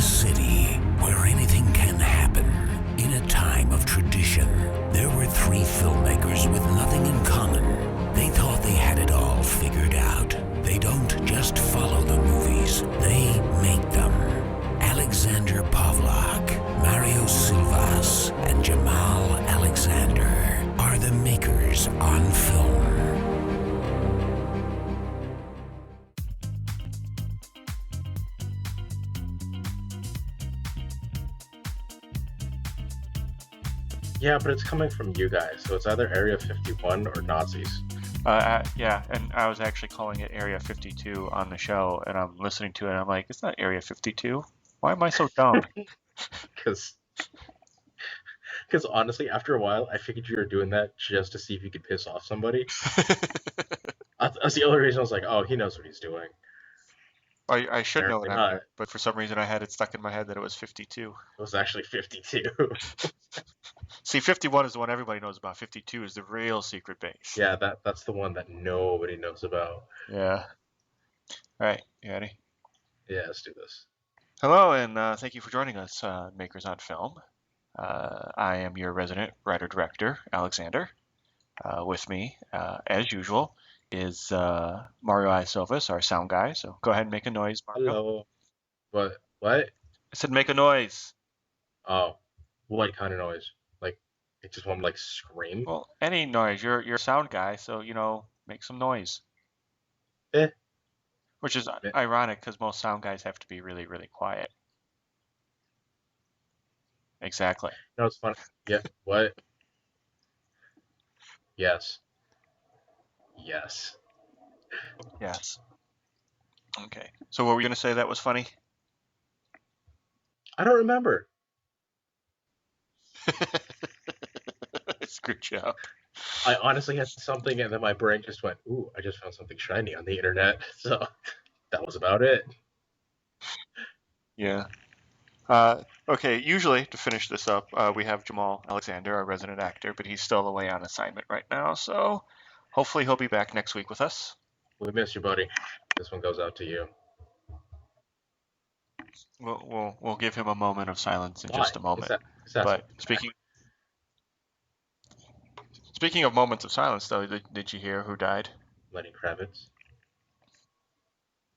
city where anything can happen, in a time of tradition, there were three filmmakers with nothing in common. They thought they had it all figured out. They don't just follow the movies, they make them. Alexander Pavlak, Mario Silvas, and Jamal Alexander are the makers on film. Yeah, but it's coming from you guys, so it's either Area 51 or Nazis. Yeah, and I was actually calling it Area 52 on the show, and I'm listening to it, and I'm like, it's not Area 52. Why am I so dumb? Because honestly, after a while, I figured you were doing that just to see if you could piss off somebody. That's the only reason I was like, oh, he knows what he's doing. I should know Apparently what I'm not. doing, but for some reason I had it stuck in my head that it was 52. It was actually 52. See, 51 is the one everybody knows about. 52 is the real secret base. Yeah, that's the one that nobody knows about. Yeah. All right, you ready? Yeah, let's do this. Hello, and thank you for joining us, Makers on Film. I am your resident writer-director, Alexander. With me, as usual, is Mario I. Silvas, our sound guy. So go ahead and make a noise, Mario. Hello. What? I said make a noise. Oh, what kind of noise? Like, it just want to like scream? Well, any noise. You're a sound guy, so make some noise. Eh. Which is ironic because most sound guys have to be really, really quiet. Exactly. No, it's funny. Yeah. What? Yes. Yes. Yes. Okay. So what were you going to say that was funny? I don't remember. Good job. I honestly had something, and then my brain just went, "Ooh, I just found something shiny on the internet." So that was about it. Yeah. Okay. Usually, to finish this up, we have Jamal Alexander, our resident actor, but he's still away on assignment right now. So hopefully he'll be back next week with us. We miss you, buddy. This one goes out to you. We'll give him a moment of silence in just a moment. Is that But speaking of moments of silence, though, did you hear who died? Lenny Kravitz?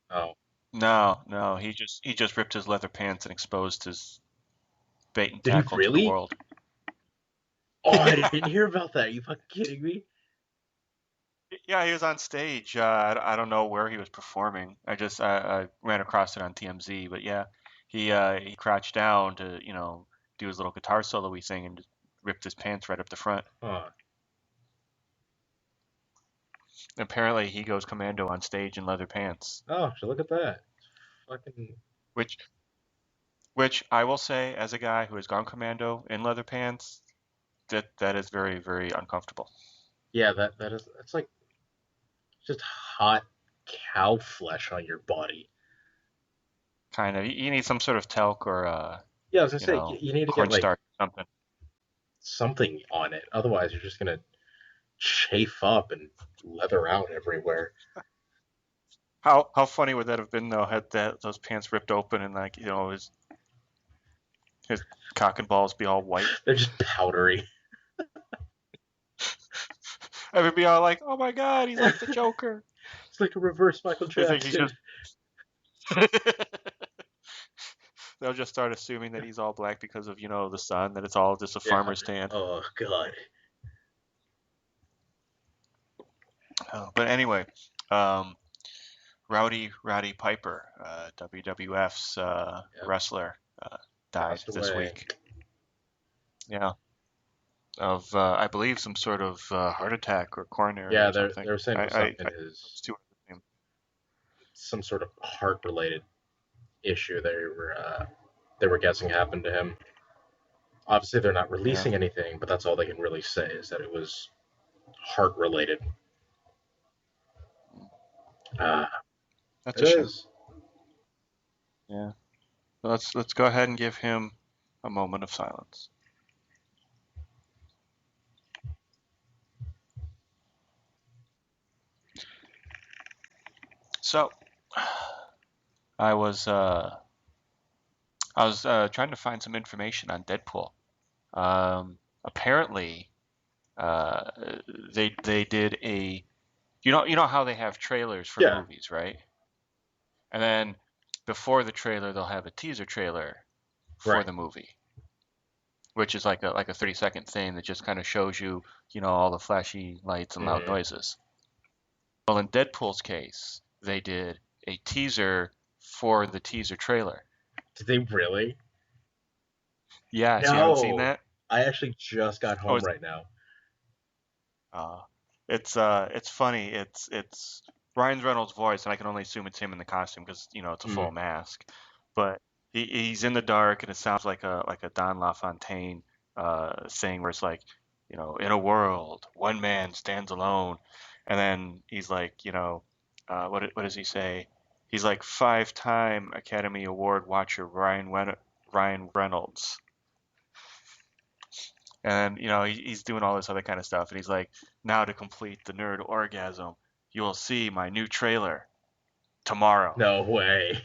Oh. No, he just ripped his leather pants and exposed his bait and Did he tackle to really? the world. Oh, I didn't hear about that. Are you fucking kidding me? Yeah, he was on stage. I don't know where he was performing. I ran across it on TMZ, but yeah, he crouched down to do his little guitar solo-y thing and just ripped his pants right up the front. Huh. Apparently, he goes commando on stage in leather pants. Oh, so look at that. Fucking. Which I will say, as a guy who has gone commando in leather pants, that is very, very uncomfortable. Yeah, that's like just hot cow flesh on your body. Kind of. You need some sort of talc or yeah, I was gonna say you need to get like something on it. Otherwise, you're just gonna chafe up and leather out everywhere. How funny would that have been though, had those pants ripped open and his cock and balls be all white? They're just powdery. I would be all like, "Oh my God, he's like the Joker." It's like a reverse Michael Jackson. They'll just start assuming that he's all black because of the sun, that it's all just a farmer's tan. Oh God. But anyway, Rowdy Piper, WWF's wrestler, died this week. Yeah. Of, I believe, some sort of heart attack or coronary or something. they were saying some sort of heart-related issue they were guessing happened to him. Obviously, they're not releasing anything, but that's all they can really say is that it was heart-related. That's a shame. Yeah. Let's go ahead and give him a moment of silence. So, I was I was trying to find some information on Deadpool. Apparently, uh, they did a you know how they have trailers for Yeah. movies, right? And then before the trailer, they'll have a teaser trailer for Right. the movie, which is like a 30-second thing that just kind of shows you, you know, all the flashy lights and loud Hmm. noises. Well, in Deadpool's case, they did a teaser for the teaser trailer. Did they really? Yes, you haven't seen No. that? I actually just got Oh, home right now. uh, it's funny. It's Ryan Reynolds' voice, and I can only assume it's him in the costume because you know it's a Mm. full mask. But he's in the dark, and it sounds like a Don LaFontaine thing where it's like, you know, in a world, one man stands alone, and then he's like, you know, what does he say? He's like five-time Academy Award watcher Ryan Reynolds. And you know he's doing all this other kind of stuff, and he's like, now to complete the nerd orgasm, you will see my new trailer tomorrow. No way.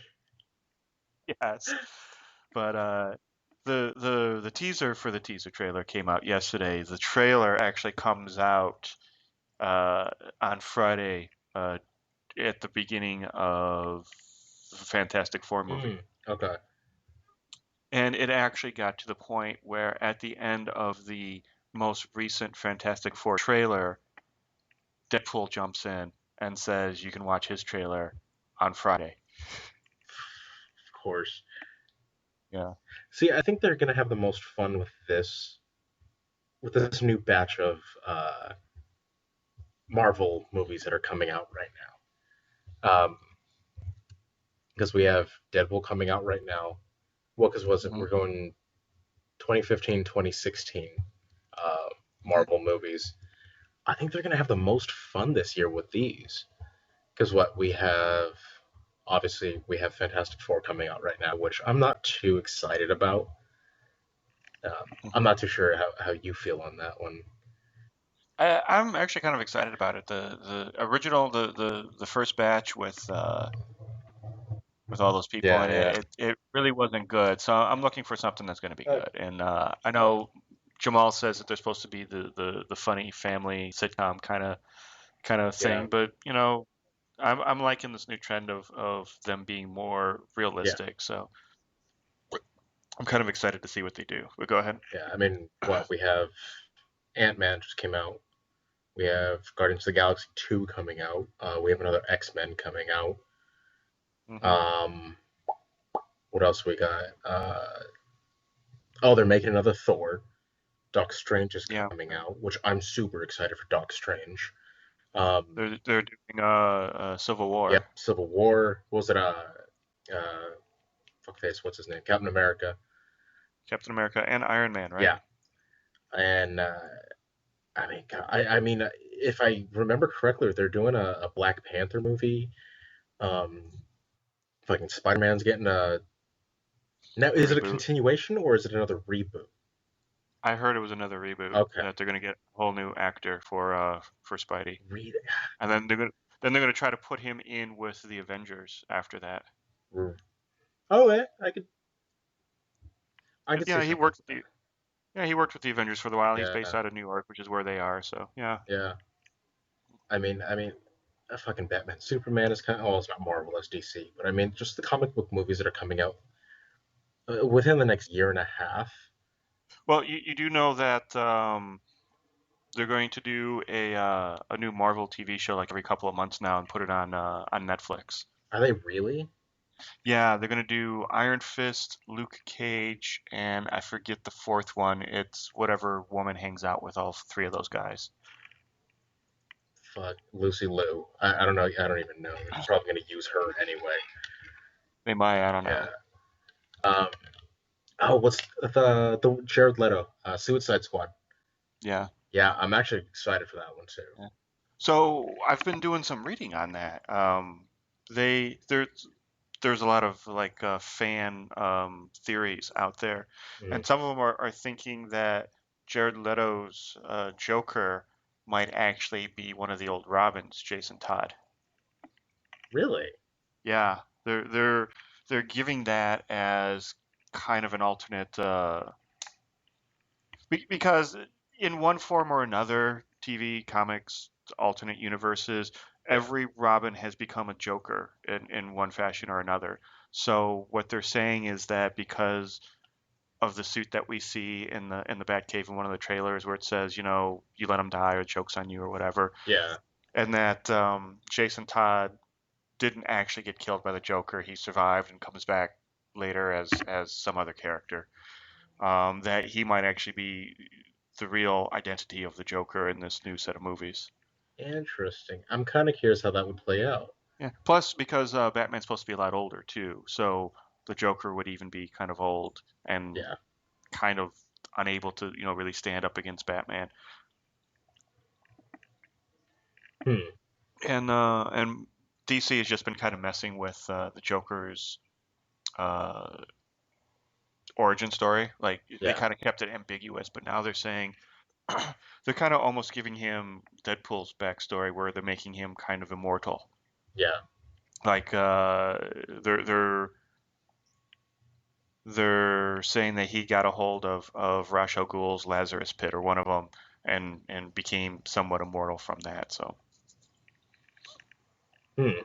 Yes, but the teaser for the teaser trailer came out yesterday. The trailer actually comes out uh, on Friday at the beginning of the Fantastic Four movie. Mm. Okay. And it actually got to the point where at the end of the most recent Fantastic Four trailer, Deadpool jumps in and says you can watch his trailer on Friday. Of course. Yeah. See, I think they're gonna have the most fun with this new batch of Marvel movies that are coming out right now. Because we have Deadpool coming out right now. Well, because was it Hmm. we're going 2015, 2016 uh, Hmm. Marvel movies. I think they're gonna have the most fun this year with these. Because what we have, obviously, we have Fantastic Four coming out right now, which I'm not too excited about. I'm Hmm. not too sure how you feel on that one. I'm actually kind of excited about it. The original the first batch with all those people Yeah, in yeah. it really wasn't good. So I'm looking for something that's going to be Uh, good. And I know Jamal says that they're supposed to be the funny family sitcom kind of yeah, thing, but you know I'm liking this new trend of them being more yeah, realistic. So I'm kind of excited to see what they do. But go ahead. yeah. I mean, what we have Ant-Man just came out. We have Guardians of the Galaxy 2 coming out. We have another X-Men coming out. Hmm. Um, what else we got? Oh, they're making another Thor. Doctor Strange is Yeah, coming out, which I'm super excited for Doctor Strange. they're doing Civil Yep, War, Civil War. What was it? Uh, Fuckface. What's his name? Captain America. Captain America, and Iron Man, right? Yeah, and I mean, if I remember correctly, they're doing a Black Panther movie. Um, fucking Spider Man's getting a. Now, A is it a reboot. continuation or is it another reboot? I heard it was another reboot Okay. that they're gonna get a whole new actor for Spidey, Read. and then they're gonna try to put him in with the Avengers after that. Oh, yeah, I could see Yeah, something like he worked with the Avengers for a while. He's that. based Yeah, out of New York, which is where they are. So yeah. yeah. I mean, a fucking Batman, Superman is kind of. Oh, it's not Marvel, it's DC. But I mean, just the comic book movies that are coming out within the next year and a half. Well, you do know that they're going to do a new Marvel TV show like every couple of months now and put it on Netflix. Are they really? Yeah, they're gonna do Iron Fist, Luke Cage, and I forget the fourth one. It's whatever woman hangs out with all three of those guys. Fuck, Lucy Liu. I don't know. I don't even know. They're probably going to use her anyway. They might, I don't Yeah. know. Um. Oh, what's the Jared Leto Suicide Squad? Yeah, Yeah, I'm actually excited for that one too. yeah. So I've been doing some reading on that. They there's a lot of like fan theories out there, Mm. and some of them are thinking that Jared Leto's Joker might actually be one of the old Robins, Jason Todd. Really? Yeah, they're giving that as kind of an alternate because in one form or another, TV, comics, alternate universes, every Robin has become a Joker in one fashion or another. So what they're saying is that because of the suit that we see in the Batcave in one of the trailers where it says, you let him die or jokes on you or whatever, Yeah. and that Jason Todd didn't actually get killed by the Joker. He survived and comes back later as some other character. That he might actually be the real identity of the Joker in this new set of movies. Interesting. I'm kind of curious how that would play out. Yeah. Plus, because Batman's supposed to be a lot older too, so the Joker would even be kind of old and Yeah. kind of unable to, really stand up against Batman. Hmm. And DC has just been kind of messing with the Joker's origin story. Like they Yeah. kind of kept it ambiguous, but now they're saying they're kind of almost giving him Deadpool's backstory, where they're making him kind of immortal. Yeah. Like they're saying that he got a hold of Ra's al Ghul's Lazarus Pit or one of them, and became somewhat immortal from that. So Hmm. I'm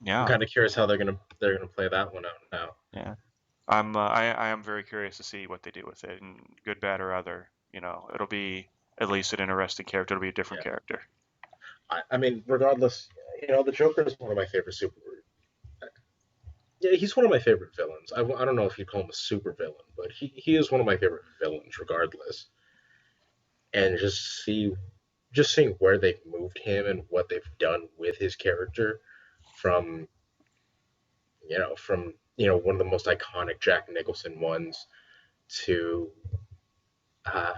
yeah, kind of curious how they're gonna play that one out now. yeah. I am very curious to see what they do with it, and good, bad, or other. It'll be at least an interesting character. It'll be a different Yeah. character. I mean, regardless, the Joker is one of my favorite super. Yeah, he's one of my favorite villains. I don't know if you'd call him a super villain, but he is one of my favorite villains, regardless. And just seeing where they've moved him and what they've done with his character, from one of the most iconic Jack Nicholson ones to uh,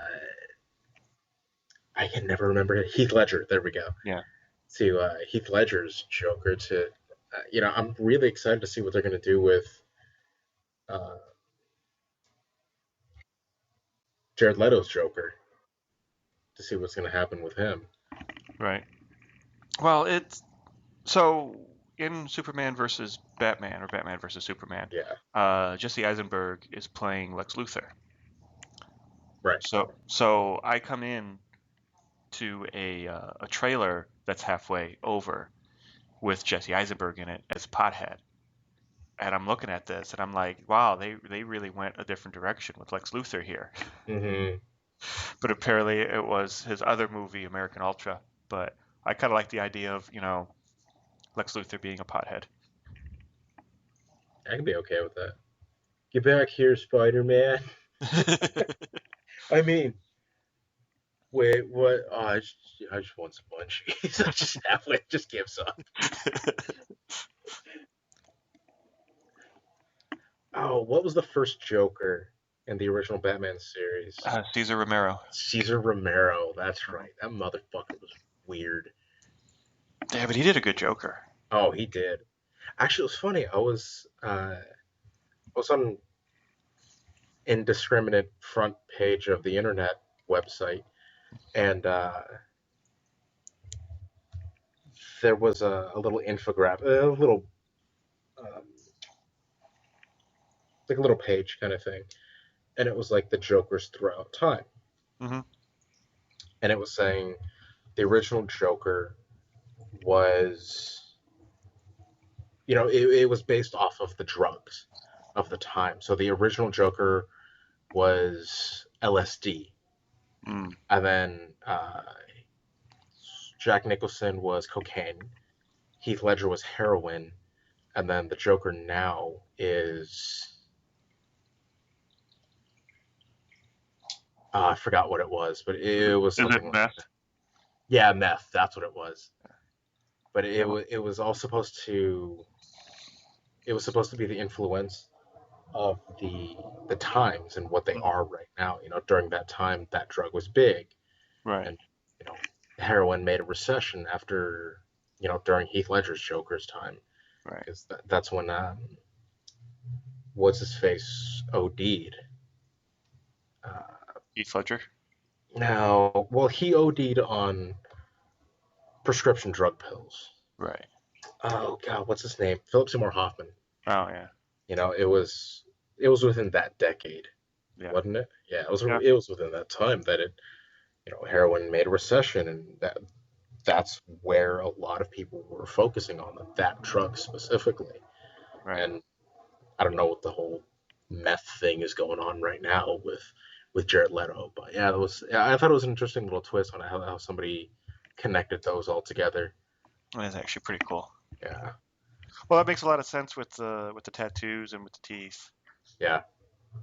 I can never remember it. Heath Ledger. There we go. Yeah. To Heath Ledger's Joker. To I'm really excited to see what they're going to do with uh, Jared Leto's Joker. To see what's going to happen with him. Right. Well, it's so in Superman versus Batman or Batman versus Superman, Yeah. Jesse Eisenberg is playing Lex Luthor. Right. So I come in to a trailer that's halfway over with Jesse Eisenberg in it as Pothead, and I'm looking at this and I'm like, wow, they really went a different direction with Lex Luthor here. Mm-hmm. But apparently it was his other movie, American Ultra. But I kind of like the idea of Lex Luthor being a pothead. I can be okay with that. Get back here, Spider-Man. I mean, wait, what? Oh, I just want some munchies. I just halfway just gives up. Oh, what was the first Joker in the original Batman series? Cesar Romero. Cesar Romero. That's right. That motherfucker was weird. Yeah, but he did a good Joker. Oh, he did. Actually, it was funny. I was on indiscriminate front page of the internet website, and there was a little infographic, um, like a little page kind of thing, and it was like the Jokers throughout time, Hmm. and it was saying the original Joker was, it was based off of the drugs of the time. So the original Joker was LSD, Mm. and then Jack Nicholson was cocaine, Heath Ledger was heroin, and then the Joker now is I forgot what it was, but it was Is something it like meth? that. Yeah, meth. That's what it was. But Yeah. it was all supposed to be the influence of the times and what they Mhm. are right now. During that time, that drug was big, Right. and you know, heroin made a recession after during Heath Ledger's Joker's time, Right. because that's when what's his face OD'd. Uh, Heath Ledger. Now, well, he OD'd on prescription drug pills. Right. Oh God, what's his name? Philip Seymour Hoffman. Oh yeah. It was. it was within that decade, Yeah. wasn't it? Yeah, Yeah. it was within that time that heroin made a recession, and that's where a lot of people were focusing on that drug specifically. Right. And I don't know what the whole meth thing is going on right now with Jared Leto, but yeah, I thought it was an interesting little twist on how somebody connected those all together. That's actually pretty cool. Yeah, Well, that makes a lot of sense with the tattoos and with the teeth. yeah,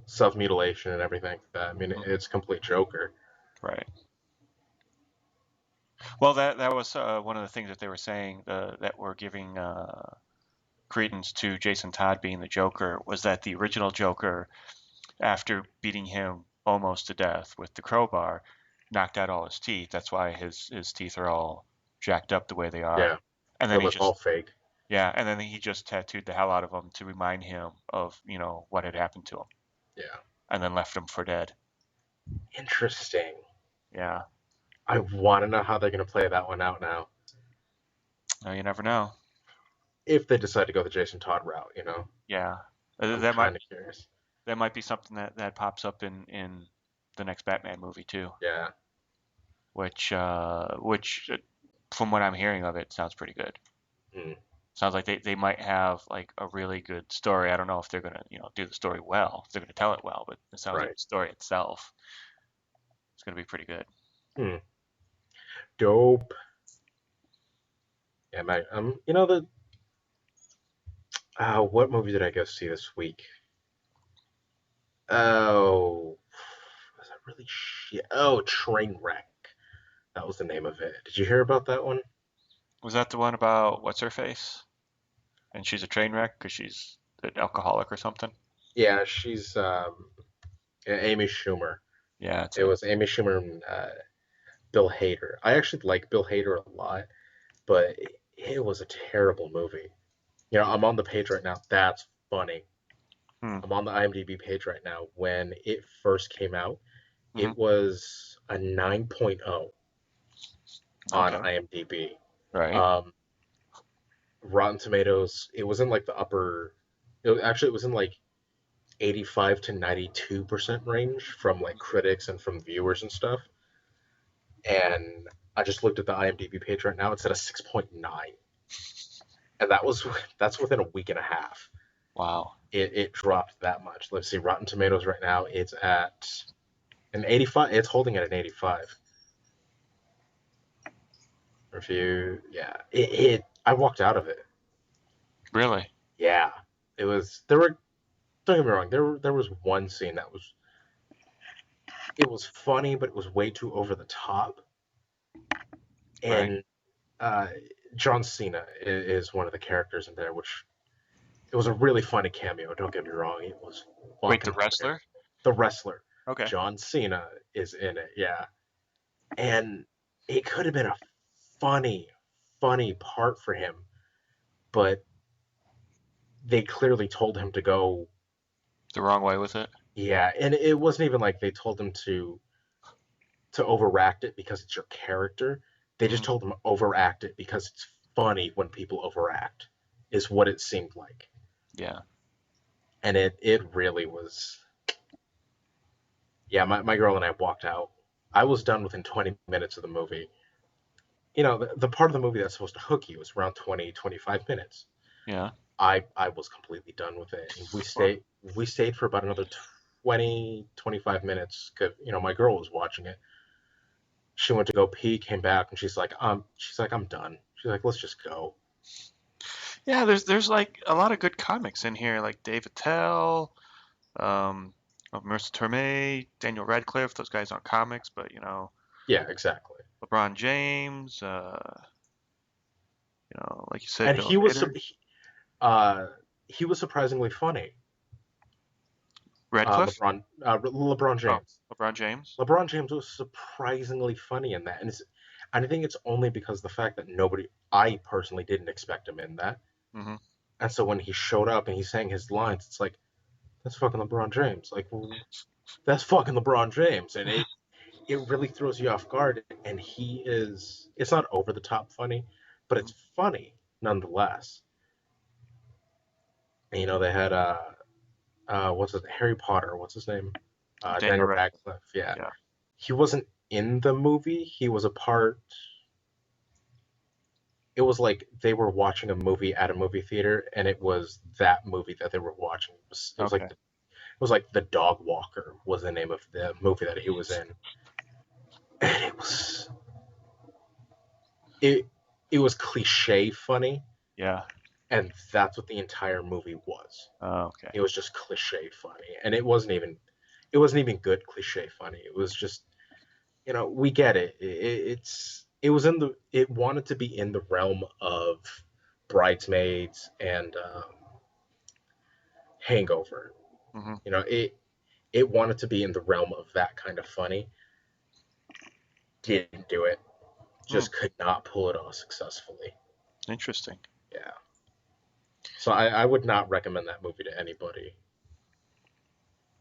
self mutilation and everything. I mean, Mhm. it's complete Joker. Right. Well, that was one of the things that they were saying that were giving credence to Jason Todd being the Joker was that the original Joker, after beating him almost to death with the crowbar, knocked out all his teeth. That's why his teeth are all jacked up the way they are. Yeah, And it then he was all just fake. yeah, and then he just tattooed the hell out of them to remind him of what had happened to him, Yeah, and then left him for dead. interesting. Yeah. I want to know how they're going to play that one out now. No, you never know. If they decide to go the Jason Todd route. Yeah. I'm That might kind of curious. that might be something that pops up in the next Batman movie too, Yeah. which from what I'm hearing of it sounds pretty good. Hmm. Sounds like they might have like a really good story. I don't know if they're gonna, do the story well, if they're gonna tell it well, but it sounds like Right. the story itself is gonna be pretty good. Hmm. Dope. Yeah, man. What movie did I go see this week? Oh, was that really shit? Oh, Trainwreck. That was the name of it. Did you hear about that one? Was that the one about what's her face? And she's a train wreck because she's an alcoholic or something? Yeah, she's Amy Schumer. Yeah, that's It it. was Amy Schumer and Bill Hader. I actually like Bill Hader a lot, but it was a terrible movie. I'm on the page right now. That's funny. Hmm. I'm on the IMDb page right now. When it first came out, Hmm. it was a 9.0 on Okay. IMDb. Right. Um, Rotten Tomatoes, it was in like the upper. It was in like 85 to 92% range from like critics and from viewers and stuff. And I just looked at the IMDb page right now. It's at a 6.9, and that's within a week and a half. Wow. It dropped that much. Let's see, Rotten Tomatoes right now it's at an 85. It's holding at an 85 review. Yeah, I walked out of it. Really? Yeah, it was. There were. Don't get me wrong. There was one scene that was. It was funny, but it was way too over the top. Right. And uh, John Cena is one of the characters in there, which it was a really funny cameo. Don't get me wrong. It was Wait, the fucking hilarious. wrestler? The wrestler Okay. John Cena is in it. Yeah, and it could have been a funny, funny part for him, but they clearly told him to go. The wrong way with it? Yeah, and it wasn't even like they told him to overact it because it's your character. They just Hmm. told him overact it because it's funny when people overact, is what it seemed like. Yeah. And it really was. Yeah, my girl and I walked out. I was done within 20 minutes of the movie. The part of the movie that's supposed to hook you is around 20-25 minutes. Yeah. I was completely done with it. And Well, we stayed for about another 20-25 minutes because my girl was watching it. She went to go pee, came back, and she's like, I'm done. She's like, let's just go. yeah, there's like a lot of good comics in here, like Dave Attell, um, Marissa Tomei, Daniel Radcliffe. Those guys aren't comics, but Yeah, exactly. LeBron James, like you said, And Bill Hader, uh, he was surprisingly funny. Radcliffe. LeBron Oh, James. LeBron James. LeBron James was surprisingly funny in that, and I think it's only because of the fact that I personally didn't expect him in that, Hmm. and so when he showed up and he's saying his lines, it's like that's fucking LeBron James. Like that's fucking LeBron James, and it really throws you off guard. And it's not over the top funny, but it's funny nonetheless. And, they had what's it? Harry Potter. What's his name? Daniel Daniel Radcliffe. Radcliffe. Yeah, Yeah. he wasn't in the movie. He was a part. It was like they were watching a movie at a movie theater, and it was that movie that they were watching. Okay. It was like The Dog Walker was the name of the movie that he was in, and it it was cliche funny, Yeah. and that's what the entire movie was. Oh, okay. It was just cliche funny, and it wasn't even good cliche funny. It was just, we get it. It wanted to be in the realm of Bridesmaids and Hangover. Hmm. It wanted to be in the realm of that kind of funny. Didn't do it. Hmm. Just could not pull it off successfully. Interesting. Yeah. So I would not recommend that movie to anybody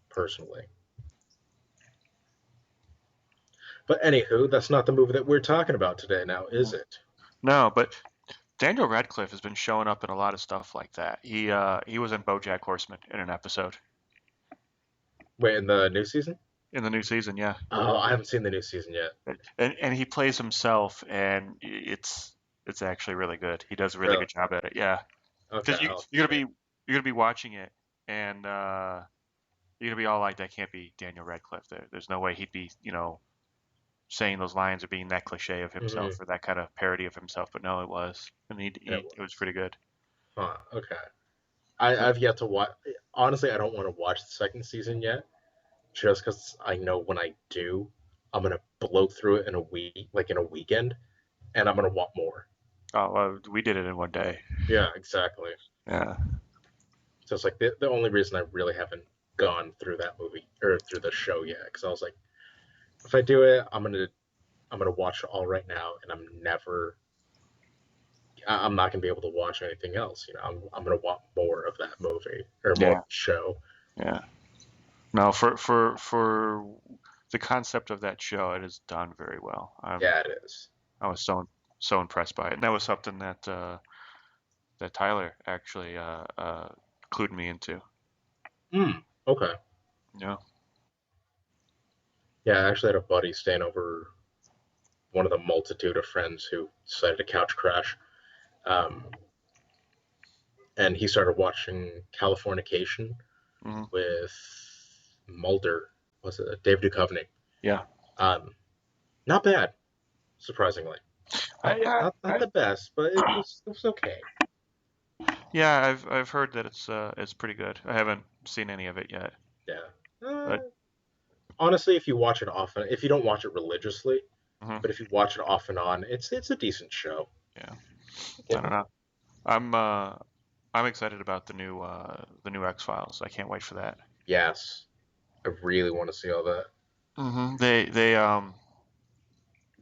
personally. But anywho, that's not the movie that we're talking about today now, is Mhm. it? No, but Daniel Radcliffe has been showing up in a lot of stuff like that. He was in BoJack Horseman in an episode Wait, in the new season? in the new season. Yeah. Oh, I haven't seen the new season yet. And he plays himself, and it's actually really good. He does a really Really? good job at it. Yeah, Okay, because I'll you're gonna be watching it, and you're gonna be all like, that can't be Daniel Radcliffe. There's no way he'd be, saying those lines or being that cliche of mm-hmm. himself or that kind of parody of himself. But no, it was, and And it it was pretty good. Huh, okay. So, I've yet to watch. Honestly, I don't want to watch the second season yet, just because I know when I do, I'm gonna blow through it in a week, like in a weekend, and I'm gonna want more. oh, we did it in one day. Yeah, exactly. Yeah. So it's like the only reason I really haven't gone through that movie or through the show yet, because I was like, if I do it, I'm gonna watch it all right now, and I'm not gonna be able to watch anything else. I'm gonna want more of that movie or more of Yeah. the show. Yeah. No, for the concept of that show, it is done very well. Yeah, it is. I was so impressed by it, and that was something that that Tyler actually clued me into. Okay. Yeah. Yeah, I actually had a buddy staying over, one of the multitude of friends who decided to couch crash. Um, and he started watching Californication Hmm. with Mulder. Was it David Duchovny? Yeah. Um, Not bad, surprisingly. Not, Yeah. not the best, but it was okay. Yeah. I've heard that it's pretty good. I haven't seen any of it yet, Yeah. but Honestly, if you watch it often, if you don't watch it religiously, mhm, but if you watch it off and on, it's a decent show. yeah. I Yeah. don't know. I'm uh I'm excited about the new X Files. I can't wait for that. Yes, I really want to see all that.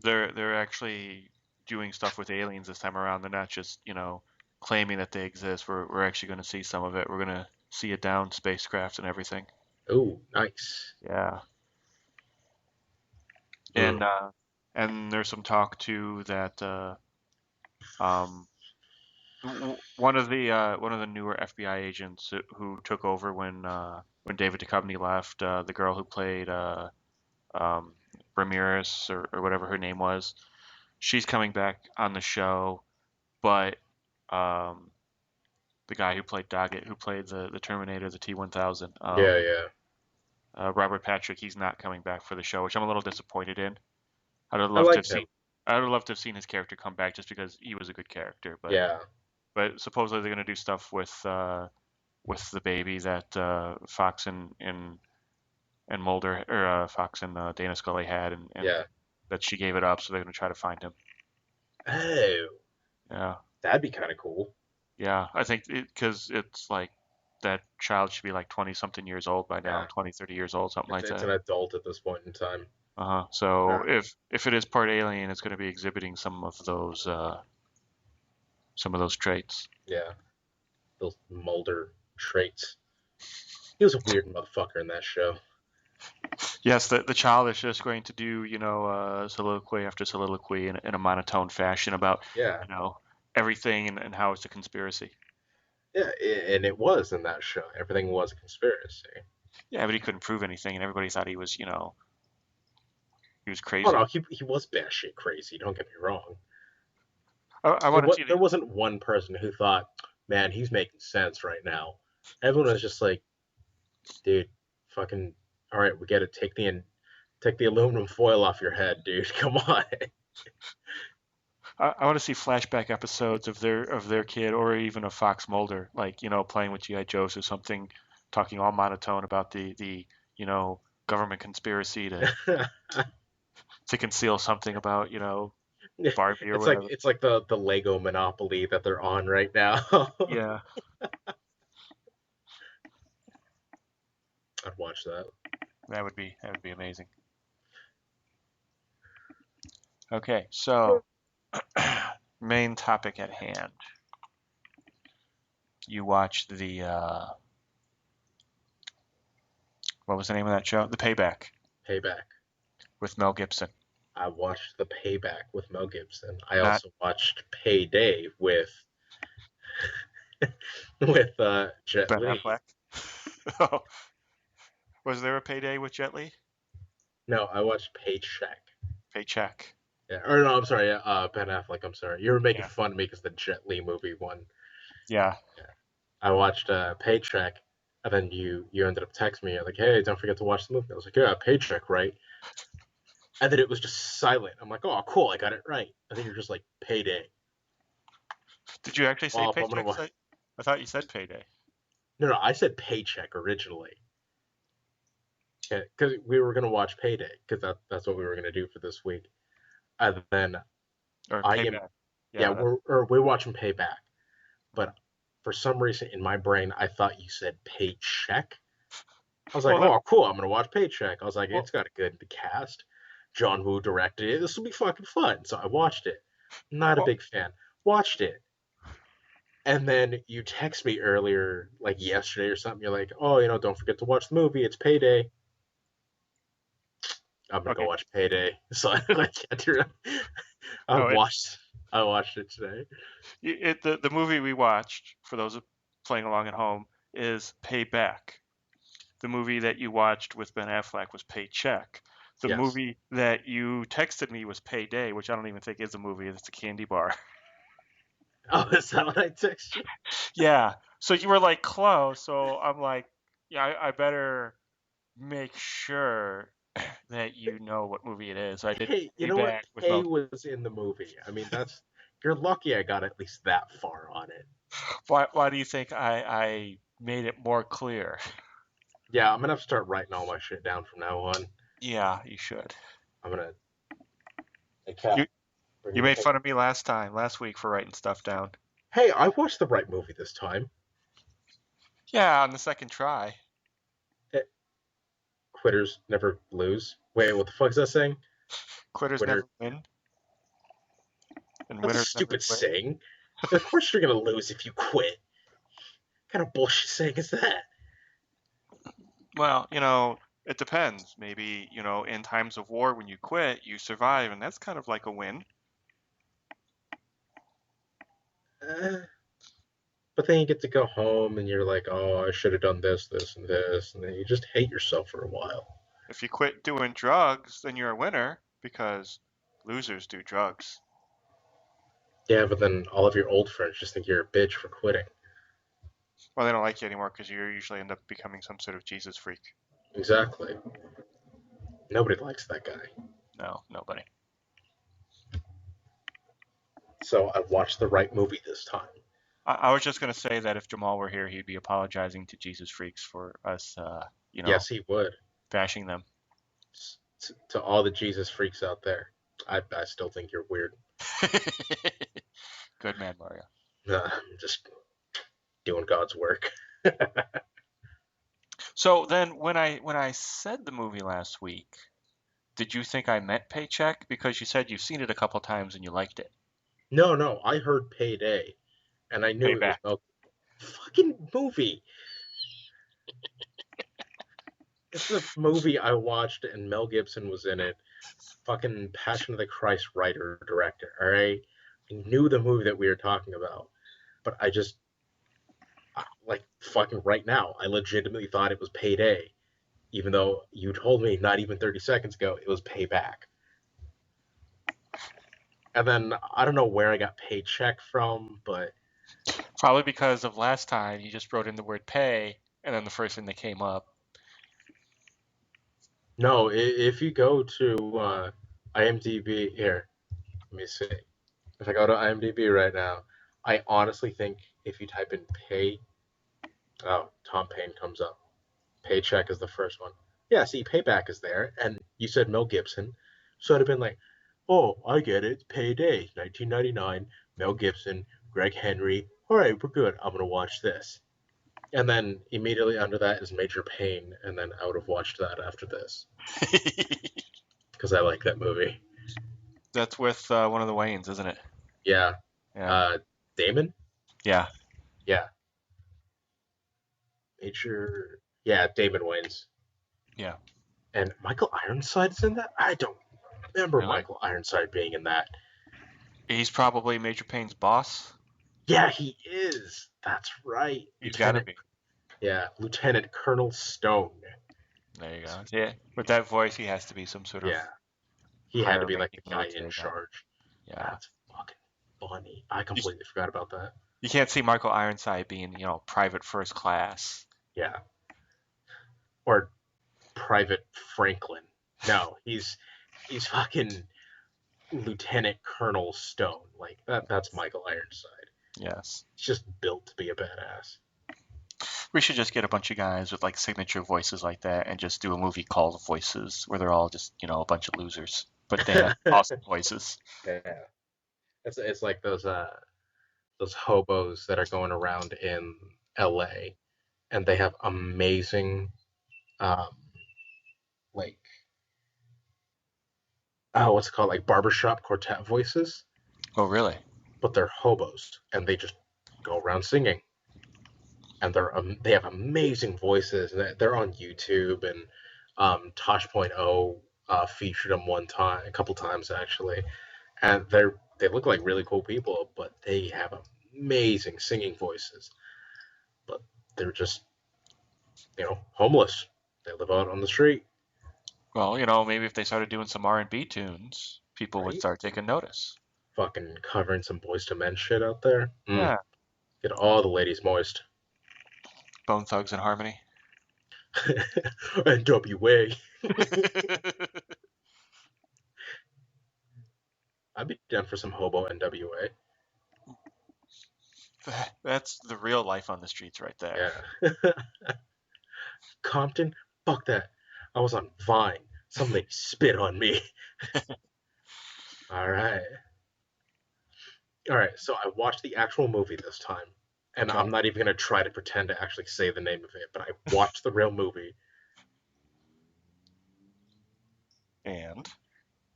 They're actually doing stuff with aliens this time around. They're not just, claiming that they exist. We're actually going to see some of it. We're going to see a down spacecraft and everything. Oh, nice. Yeah. Mm. And there's some talk too that um one of the newer FBI agents who took over when David Duchovny left, the girl who played um Ramirez or whatever her name was, she's coming back on the show, but um the guy who played Doggett, who played the Terminator, the T-1000, Yeah, yeah. Robert Patrick, he's not coming back for the show, which I'm a little disappointed in. I'd have I loved to have liked him. seen, I'd have loved to have seen his character come back just because he was a good character. Yeah. But supposedly they're going to do stuff with the baby that Fox and Mulder or Fox and Dana Scully had, and Yeah. that she gave it up, so they're going to try to find him. Oh, Yeah, that'd be kind of cool. yeah. I think because it's like that child should be like 20 something years old by now, Yeah. 20, 30 years old, something like It's an that. adult at this point in time. Uh-huh. So Ah, if it is part alien, it's going to be exhibiting some of those traits. yeah. Those Mulder traits. He was a weird motherfucker in that show. Yes, the child is just going to do, soliloquy after soliloquy in a monotone fashion about, Yeah. everything and how it's a conspiracy. Yeah, and it was in that show. Everything was a conspiracy. Yeah, but he couldn't prove anything, and everybody thought he was, he was Oh crazy. no, he was batshit crazy. Don't get me wrong. I want to see There wasn't one person who thought, man, he's making sense right now. Everyone was just like, dude, fucking, all right, we get it. Take the aluminum foil off your head, dude. Come on. I want to see flashback episodes of their kid, or even of Fox Mulder, like playing with GI Joes or something, talking all monotone about the government conspiracy to conceal something about Barbie or whatever. It's like the Lego Monopoly that they're on right now. Yeah, I'd watch that. that would be amazing. Okay, so main topic at hand. You watched the what was the name of that show? The Payback Payback. with Mel Gibson. I watched the Payback with Mel Gibson. I Not also watched Payday with Jet Ben Li. Affleck. Oh, was there a Payday with Jet Li? No, I watched Paycheck. Paycheck. Yeah, or no, I'm sorry, yeah, Ben Affleck. I'm sorry, you were making Yeah. fun of me because the Jet Li movie one. Yeah. Yeah. I watched Paycheck, and then you ended up texting me like, "Hey, don't forget to watch the movie." I was like, "Yeah, Paycheck, right?" And then it was just silent. I'm like, "Oh, cool, I got it right." And then you're just like, "Payday." Did you actually say Oh, I'm gonna Paycheck? watch. I thought you said Payday. No, I said Paycheck originally. Yeah, because we were gonna watch Payday because that's what we were gonna do for this week. And then Or I am Payback. yeah, Yeah. we're watching Payback, but for some reason in my brain I thought you said Paycheck. I was like, Well, oh, cool, I'm gonna watch Paycheck. I was like, well, it's got a good cast. John Woo directed it. This will be fucking fun. So I watched it. Not a well, big fan. Watched it. And then you text me earlier, like yesterday or something. You're like, oh, don't forget to watch the movie. It's Payday. I'm gonna go okay. watch Payday. So I can't do it. I No, watched. I watched it today. the movie we watched, for those playing along at home, is Payback. The movie that you watched with Ben Affleck was Paycheck. The Yes. movie that you texted me was Payday, which I don't even think is a movie. It's a candy bar. Oh, is that what I text you? Yeah. So you were like close. So I'm like, yeah, I better make sure that you know what movie it is. So I did Hey, you know what? Payback with Pay Mel. was in the movie. I mean, that's you're lucky I got at least that far on it. Why do you think I made it more clear? Yeah, I'm gonna have to start writing all my shit down from now on. Yeah, you should. I'm gonna. Hey, You Cat, bring you me a made paper. fun of me last week for writing stuff down. Hey, I watched the right movie this time. Yeah, on the second try. Eh, Quitters never lose. Wait, what the fuck is that saying? Quitters Quitter. never win, and That's a winners never stupid quit. saying. Of course you're gonna lose if you quit. What kind of bullshit saying is that? Well, it depends. Maybe, in times of war, when you quit, you survive, and that's kind of like a win. Uh, but then you get to go home and you're like, oh, I should have done this, this, and this, and then you just hate yourself for a while. If you quit doing drugs, then you're a winner because losers do drugs. Yeah, but then all of your old friends just think you're a bitch for quitting. Well, they don't like you anymore because you usually end up becoming some sort of Jesus freak. Exactly. Nobody likes that guy. No, nobody. So I watched the right movie this time. I was just going to say that if Jamal were here, he'd be apologizing to Jesus freaks for us, Yes, he would. bashing them. To all the Jesus freaks out there, I still think you're weird. Good man, Mario. I'm just doing God's work. So then, when I said the movie last week, did you think I meant Paycheck? Because you said you've seen it a couple times and you liked it. No, I heard Payday, and I knew it was Payback. Mel. Fucking movie. It's a movie I watched, and Mel Gibson was in it. Fucking Passion of the Christ writer director. All right, I knew the movie that we were talking about, but I just Like fucking right now, I legitimately thought it was Payday, even though you told me not even 30 seconds ago it was Payback. And then I don't know where I got Paycheck from, but Probably because of last time you just wrote in the word pay, and then the first thing that came up. no, if you go to IMDb here, let me see. If I go to IMDb right now, I honestly think if you type in pay, oh, Tom Payne comes up. Paycheck is the first one. Yeah, see, Payback is there, and you said Mel Gibson, so I'd have been like, oh, I get it. It's Payday, 1999, Mel Gibson, Greg Henry. All right, we're good. I'm gonna watch this. And then immediately under that is Major Payne, and then I would have watched that after this because I like that movie. That's with one of the Wayans, isn't it? Yeah, Yeah. uh, Damon. Yeah. Yeah, Major. Yeah, Damon Wayans. Yeah. And Michael Ironside's in that. I don't remember Really? Michael Ironside being in that. He's probably Major Payne's boss. Yeah, he is. That's right. He's got to Lieutenant. be. Yeah, Lieutenant Colonel Stone. There you go. Yeah. With that voice, he has to be some sort of Yeah, he had to higher be like ranking the guy in military guy. charge. Yeah. That's fucking funny. I You, completely forgot about that. you can't see Michael Ironside being, private first class. Yeah, or Private Franklin. No, he's fucking Lieutenant Colonel Stone. Like that's Michael Ironside. Yes. He's just built to be a badass. We should just get a bunch of guys with like signature voices like that and just do a movie called Voices where they're all just, a bunch of losers, but they have awesome voices. Yeah, it's like those hobos that are going around in L.A. and they have amazing um like what's it called, like barbershop quartet voices, Oh, really? but they're hobos and they just go around singing, and they have amazing voices. They're on YouTube, and Tosh.0 featured them one time, a couple times actually, and they look like really cool people, but they have amazing singing voices, but they're just homeless. They live out on the street, Well, maybe if they started doing some R&B tunes, people would right? start taking notice. Fucking covering some Boys to Men shit out there. Yeah. Get all the ladies moist. Bone Thugs and Harmony. NWA. I'd be down for some hobo NWA. That's the real life on the streets right there. Yeah. Compton? Fuck that. I was on Vine. Some lady spit on me. All right. All right. So I watched the actual movie this time. And Okay. I'm not even going to try to pretend to actually say the name of it, but I watched the real movie. And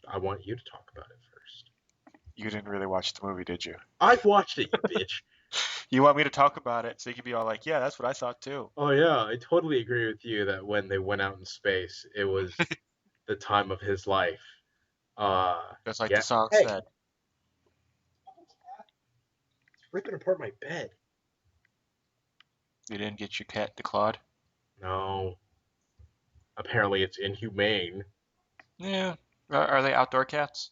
I want you to talk about it first. you didn't really watch the movie, did you? I've watched it, you bitch. You want me to talk about it so you can be all like, yeah, that's what I thought too. Oh, yeah. I totally agree with you that when they went out in space, it was the time of his life. Just like the Yeah. song Hey, said. it's ripping apart my bed. You didn't get your cat declawed? No. Apparently it's inhumane. Yeah. Are they outdoor cats?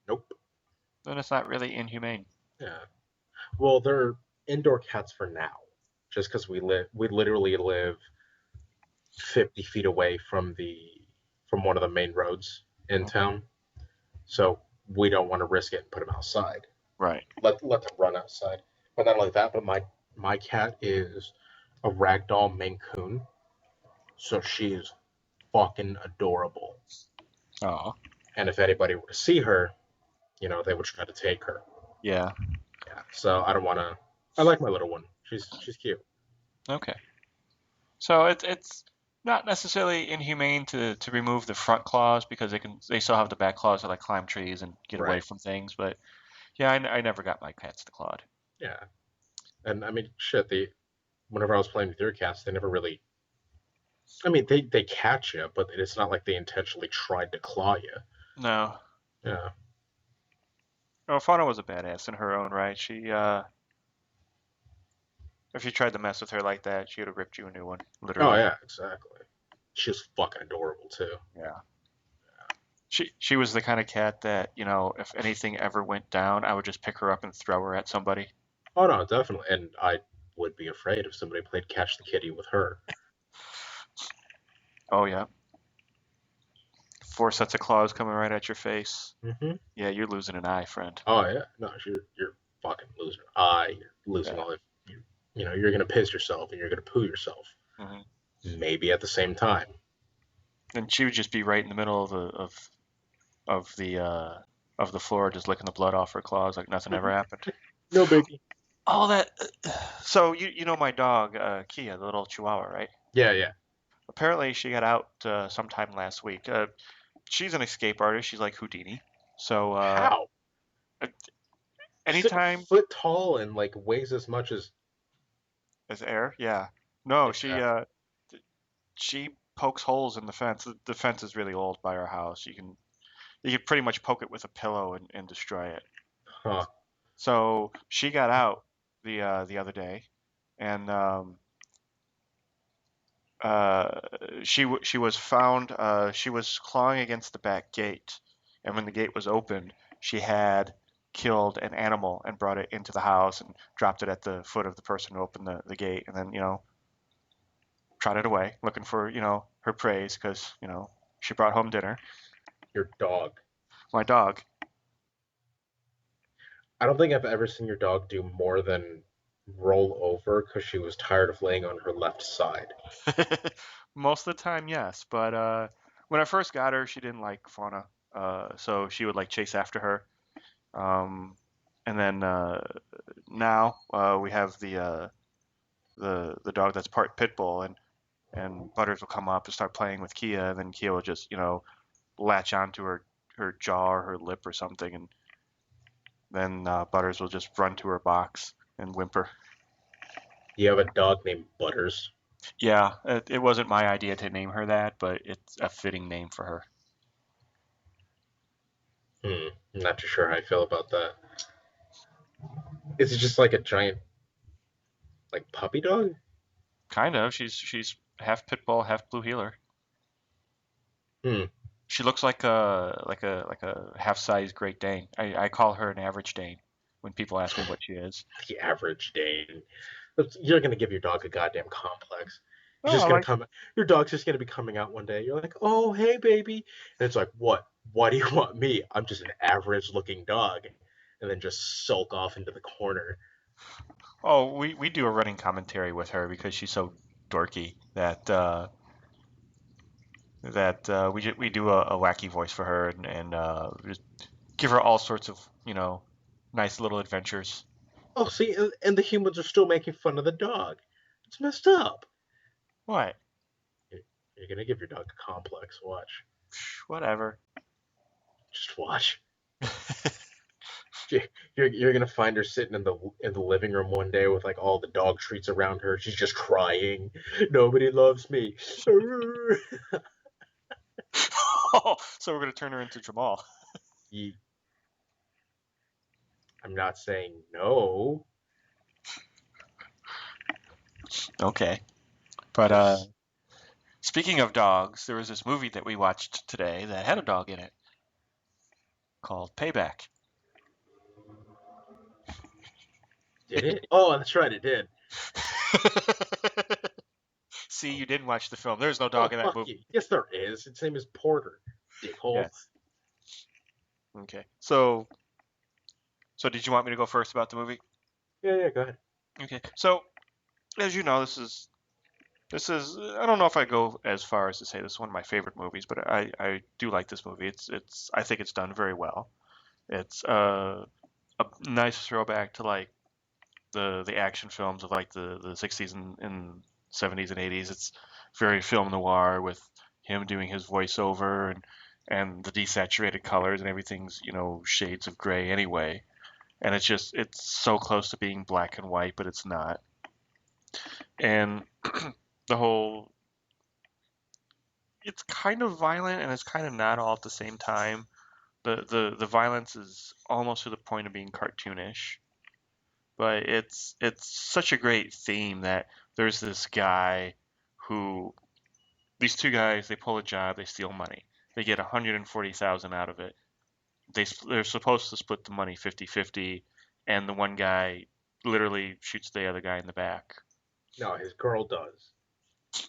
Nope. Then it's not really inhumane. Yeah. Well, they're indoor cats for now. Just because we literally live 50 feet away from one of the main roads in Okay. town. So we don't want to risk it and put them outside. Right. Let them run outside. But not like that, but my cat is a ragdoll Maine Coon. So she's fucking adorable. Oh. And if anybody were to see her, they would try to take her. Yeah. Yeah. So I don't want to. I like my little one. She's cute. Okay. So it's not necessarily inhumane to remove the front claws because they still have the back claws to like climb trees and get away Right. from things. But yeah, I never got my cats declawed. Yeah. And I mean, shit. Whenever I was playing with your cats, they never really. I mean, they catch you, but it's not like they intentionally tried to claw you. No. Yeah. Oh, Fauna was a badass in her own right. She If you tried to mess with her like that, she would have ripped you a new one, Oh literally. yeah, exactly. She was fucking adorable too. Yeah. She was the kind of cat that, if anything ever went down, I would just pick her up and throw her at somebody. Oh no, definitely. And I would be afraid if somebody played catch the kitty with her. Oh yeah. 4 sets of claws coming right at your face. Hmm. Yeah, you're losing an eye, friend. Oh yeah, no, you're fucking losing an eye. You're losing Yeah. all of you're gonna piss yourself and you're gonna poo yourself. Hmm. Maybe at the same time. And she would just be right in the middle of the uh, of the floor, just licking the blood off her claws like nothing ever happened. No biggie. All that. So you know my dog, Kia, the little Chihuahua, right? Yeah, yeah. Apparently she got out sometime last week. She's an escape artist. She's like Houdini. So How? Six anytime foot tall and like weighs as much as as air, yeah. No, yeah. she pokes holes in the fence. The fence is really old by our house. You can pretty much poke it with a pillow and destroy it. Huh. So she got out the other day, and uh, she was found. She was clawing against the back gate, and when the gate was opened, she had killed an animal and brought it into the house and dropped it at the foot of the person who opened the gate, and then trotted away looking for her praise because she brought home dinner. Your dog. My dog. I don't think I've ever seen your dog do more than roll over because she was tired of laying on her left side. Most of the time, yes, but when I first got her, she didn't like fauna, so she would like chase after her. And then now we have the dog that's part pit bull, and Butters will come up and start playing with Kia, and then Kia will just latch onto her jaw or her lip or something, and then Butters will just run to her box and whimper. You have a dog named Butters. Yeah, it wasn't my idea to name her that, but it's a fitting name for her. I'm not too sure how I feel about that. Is it just like a giant like puppy dog? Kind of. She's half pit bull, half blue heeler. Hmm. She looks like a half-size Great Dane. I call her an average Dane when people ask me what she is. The average Dane. You're gonna give your dog a goddamn complex. He's Oh, just I gonna like. come. Your dog's just gonna be coming out one day. You're like, oh hey baby, and it's like, what? Why do you want me? I'm just an average-looking dog, and then just sulk off into the corner. Oh, we do a running commentary with her because she's so dorky that we do a wacky voice for her and just give her all sorts of nice little adventures. Oh, see, and the humans are still making fun of the dog. It's messed up. What? You're gonna give your dog a complex. Watch. Whatever. Just watch. You're gonna find her sitting in the living room one day with like all the dog treats around her. She's just crying. Nobody loves me. Oh, so we're gonna turn her into Jamal. I'm not saying no. Okay. But Just speaking of dogs, there was this movie that we watched today that had a dog in it called Payback. did it? Oh, that's right, it did. See, you didn't watch the film. There's no Oh, dog in that fuck movie. you. Yes, there is. Its name is Porter. Dickhole. Yes. Okay. So did you want me to go first about the movie? Yeah, go ahead. Okay. So, as you know, this is I don't know if I go as far as to say this is one of my favorite movies, but I do like this movie. It's I think it's done very well. It's a nice throwback to like the action films of like the 60s and 70s and 80s. It's very film noir with him doing his voiceover and the desaturated colors and everything's shades of gray anyway. And it's so close to being black and white, but it's not. And the whole it's kind of violent and it's kind of not all at the same time. The violence is almost to the point of being cartoonish. but it's such a great theme that there's this guy who these two guys, they pull a job, they steal money. They get 140,000 out of it. They're supposed to split the money 50-50, and the one guy literally shoots the other guy in the back. No, his girl does.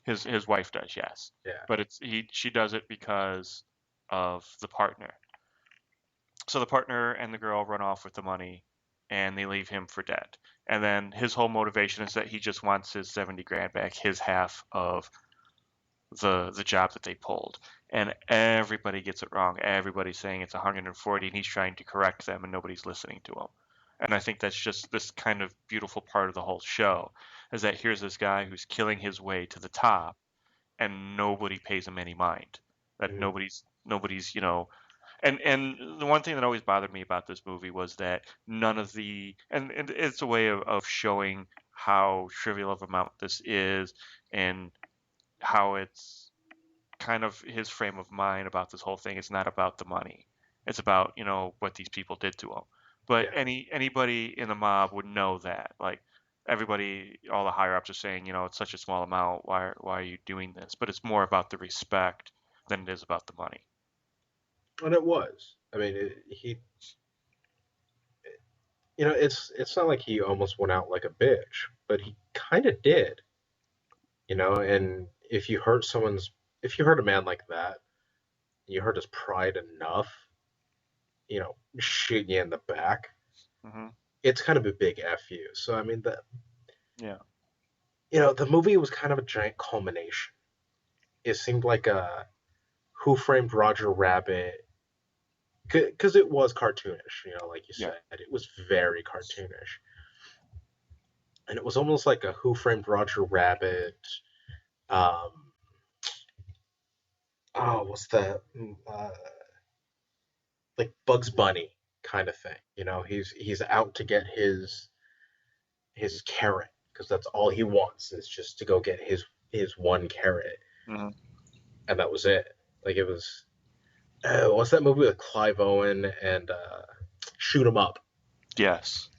His wife does, yes. Yeah. But she does it because of the partner. So the partner and the girl run off with the money and they leave him for dead. And then his whole motivation is that he just wants his 70 grand back, his half of the job that they pulled. And everybody gets it wrong. Everybody's saying it's 140 and he's trying to correct them and nobody's listening to him. And I think that's just this kind of beautiful part of the whole show is that here's this guy who's killing his way to the top and nobody pays him any mind. That Mhm. nobody's, and the one thing that always bothered me about this movie was that none of the and it's a way of showing how trivial of amount this is and how it's kind of his frame of mind about this whole thing. It's not about the money. It's about, what these people did to him. But Yeah. anybody in the mob would know that. Like everybody, all the higher ups are saying, it's such a small amount. Why are you doing this? But it's more about the respect than it is about the money. And it was. I mean, it's not like he almost went out like a bitch, but he kind of did. And if you hurt a man like that, you hurt his pride enough, shooting you in the back, Hmm. it's kind of a big fu. So I mean, Yeah. the movie was kind of a giant culmination. It seemed like a Who Framed Roger Rabbit, because it was cartoonish, like you Yeah. said, it was very cartoonish, and it was almost like a Who Framed Roger Rabbit. Um, what's that? Like Bugs Bunny kind of thing. He's out to get his carrot because that's all he wants is just to go get his one carrot, Hmm. and that was it. Like it was. What's that movie with Clive Owen and Shoot 'Em Up? Yes.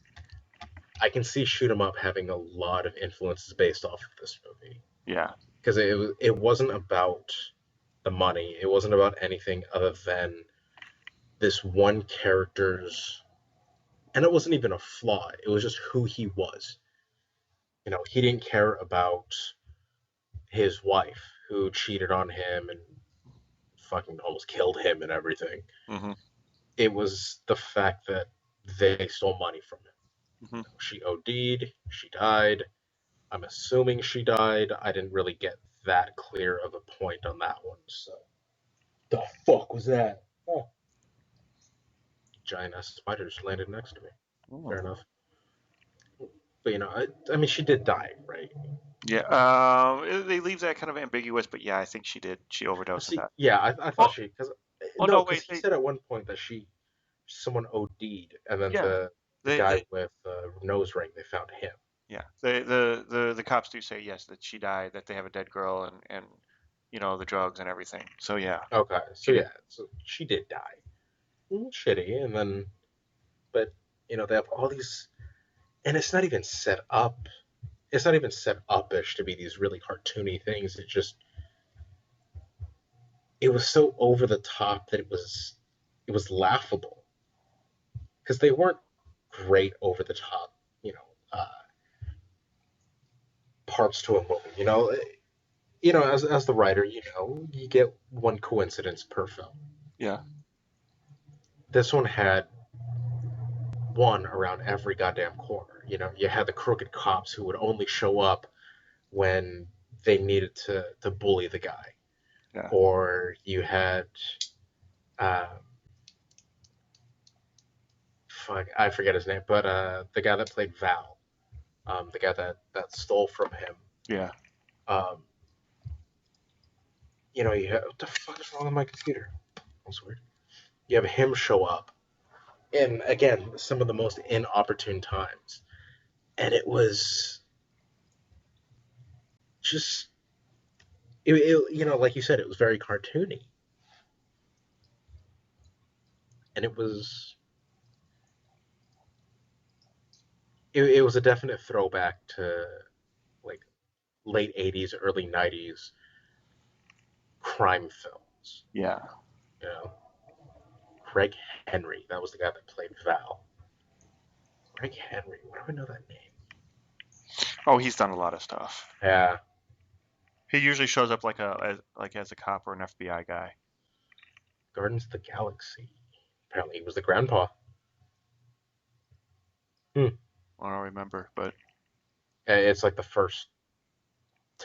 I can see Shoot 'Em Up having a lot of influences based off of this movie Yeah. because it wasn't about the money. It wasn't about anything other than this one character's, and it wasn't even a flaw. It was just who he was. He didn't care about his wife who cheated on him and fucking almost killed him and everything. Hmm. It was the fact that they stole money from him. Hmm. She OD'd, she died. I'm assuming she died. I didn't really get that clear of a point on that one. So, the fuck was that? Oh, giant ass spider just landed next to me. Fair enough. But I mean, she did die, right? Yeah. They leave that kind of ambiguous, but yeah, I think she did. She overdosed on See, that. yeah, I thought Well, she because well, no, no, because wait. he said at one point that someone OD'd, and then Yeah. the They guy with the nose ring, they found him. Yeah, the cops do say yes that she died, that they have a dead girl and the drugs and everything. So yeah, Okay, so she did. yeah, so she did die. Shitty, and then but they have all these, and it's not even set up. It's not even set up-ish to be these really cartoony things. It was so over the top that it was laughable because they weren't great over the top, parts to a movie. As the writer, you get one coincidence per film. Yeah, This one had one around every goddamn corner. You had the crooked cops who would only show up when they needed to bully the guy, yeah, or you had uh, fuck, I forget his name, but the guy that played Val, the guy that stole from him. yeah. Um, you have what the fuck is wrong with my computer? That's weird. You have him show up, and again, some of the most inopportune times, and it was just like you said, it was very cartoony, and it was it was a definite throwback to like late '80s, early '90s crime films. Yeah. You know, Craig Henry, that was the guy that played Val. Craig Henry, why do I know that name? Oh, he's done a lot of stuff. Yeah, He usually shows up as a cop or an FBI guy. Guardians of the Galaxy. Apparently, he was the grandpa. Hmm. I don't remember, but It's like the first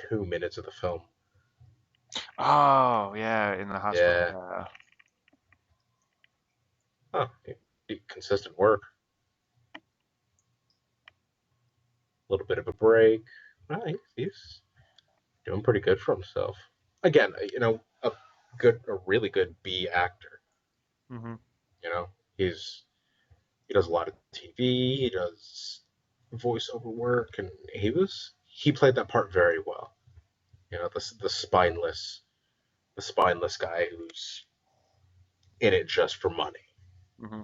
2 minutes of the film. oh yeah, in the hospital. Yeah. Yeah. Huh. Consistent work. A little bit of a break. Well, he's doing pretty good for himself. Again, a really good B actor. Hmm. You know, he does a lot of TV. He does voiceover work, and he played that part very well. You know, the spineless guy who's in it just for money. Hmm.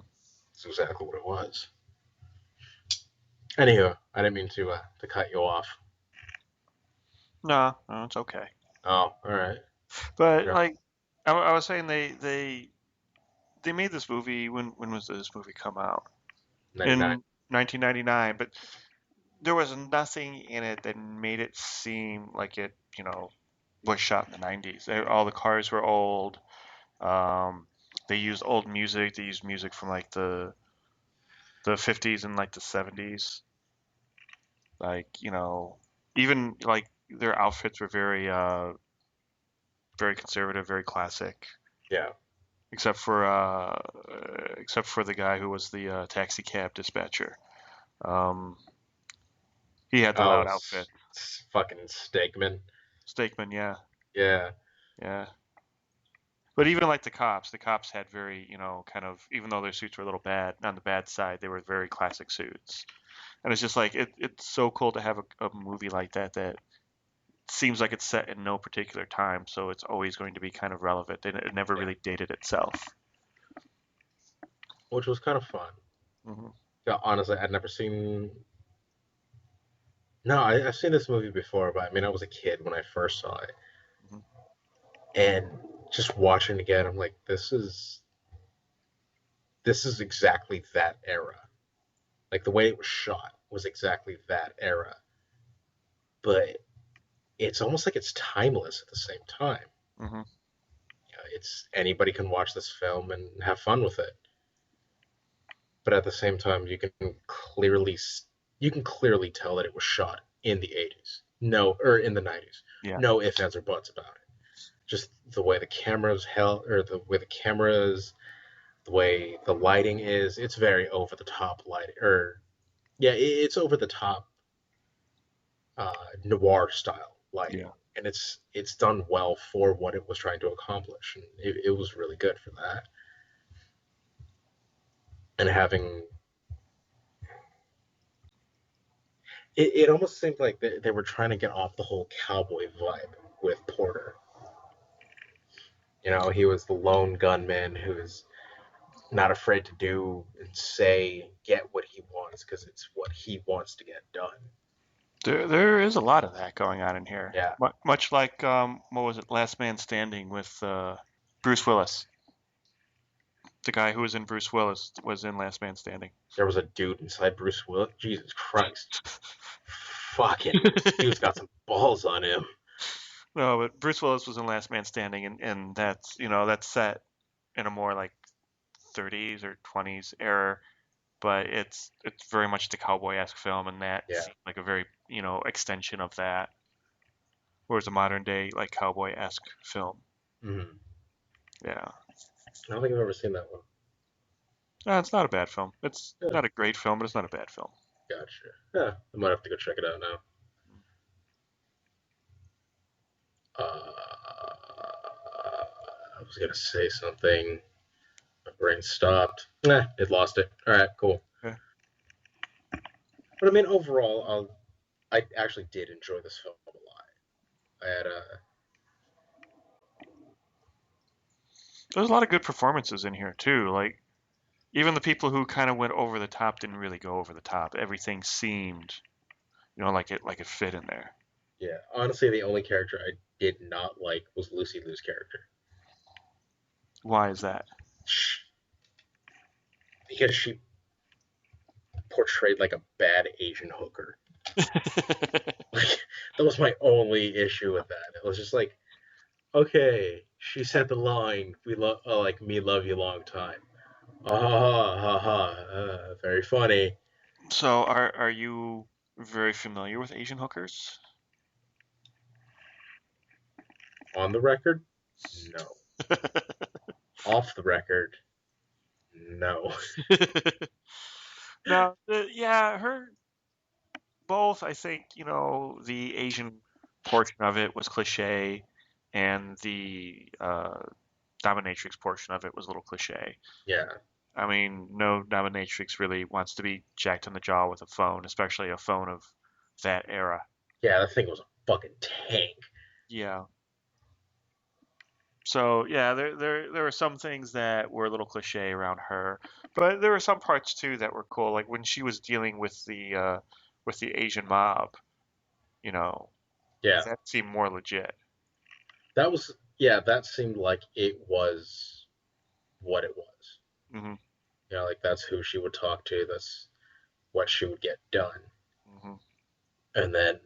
That's exactly what it was. Anywho, I didn't mean to cut you off. No, no, it's okay. Oh, all right. But Yeah. like I was saying, they made this movie. When was this movie come out? 99. In 1999. But there was nothing in it that made it seem like it, was shot in the 90s. All the cars were old. They used old music. They used music from like the 50s and like the 70s. Like, even like their outfits were very conservative, very classic. Yeah. Except for the guy who was the taxi cab dispatcher. Um, he had the Oh, loud outfit. fucking Stegman. Stakeman, yeah, Yeah. yeah. But even like the cops had very, kind of, even though their suits were a little bad, on the bad side, they were very classic suits. And it's just like it's so cool to have a movie like that seems like it's set in no particular time, so it's always going to be kind of relevant. And it never Yeah. really dated itself. Which was kind of fun. Hmm. Yeah, honestly, I'd never seen. No, I've seen this movie before, but I mean, I was a kid when I first saw it, Hmm. and just watching it again, I'm like, this is exactly that era. Like the way it was shot was exactly that era, but it's almost like it's timeless at the same time. Hmm. It's anybody can watch this film and have fun with it, but at the same time, clearly you can clearly tell that it was shot in the '80s, no, or in the '90s. Yeah. No ifs, ands, or buts about it. Just the way the camera's held, or the way the cameras, the way the lighting is, it's very over the top lighting, or yeah, it's over the top noir style lighting, Yeah. and it's done well for what it was trying to accomplish, and it was really good for that. And having it almost seemed like they were trying to get off the whole cowboy vibe with Porter. You know, he was the lone gunman who's not afraid to do and say, get what he wants because it's what he wants to get done. There is a lot of that going on in here. Yeah, Much like what was it, Last Man Standing with Bruce Willis. The guy who was in Bruce Willis was in Last Man Standing. there was a dude inside Bruce Willis. Jesus Christ. Fucking, this dude's got some balls on him. No, but Bruce Willis was in Last Man Standing, and that's set in a more like 30s or 20s era, but it's very much the cowboy-esque film, and that Yeah. seemed like a very extension of that, whereas a modern day like cowboy-esque film. Mm-hmm. Yeah, I don't think I've ever seen that one. no, it's not a bad film. It's Yeah, not a great film, but it's not a bad film. gotcha. Yeah, I might have to go check it out now. I was gonna say something. My brain stopped. It lost it. All right, cool. Yeah. But I mean, overall, I actually did enjoy this film a lot. I had a There's a lot of good performances in here too. Like even the people who kind of went over the top didn't really go over the top. Everything seemed, like it fit in there. Yeah, honestly, the only character I did not like was Lucy Liu's character. Why is that? Because she portrayed like a bad Asian hooker. Like, that was my only issue with that. It was just like, okay, she said the line, "We love, like me, love you long time." Ah, ha, ha, very funny. So, are you very familiar with Asian hookers? On the record, no. Off the record, no. No, yeah, her both. I think the Asian portion of it was cliche, and the dominatrix portion of it was a little cliche. Yeah, I mean, no dominatrix really wants to be jacked in the jaw with a phone, especially a phone of that era. yeah, that thing was a fucking tank. Yeah. So yeah, there were some things that were a little cliche around her, but there were some parts too that were cool. Like when she was dealing with the Asian mob, you know, Yeah, that seemed more legit. that was, yeah, that seemed like it was what it was. Hmm. Like that's who she would talk to. That's what she would get done. Hmm. And then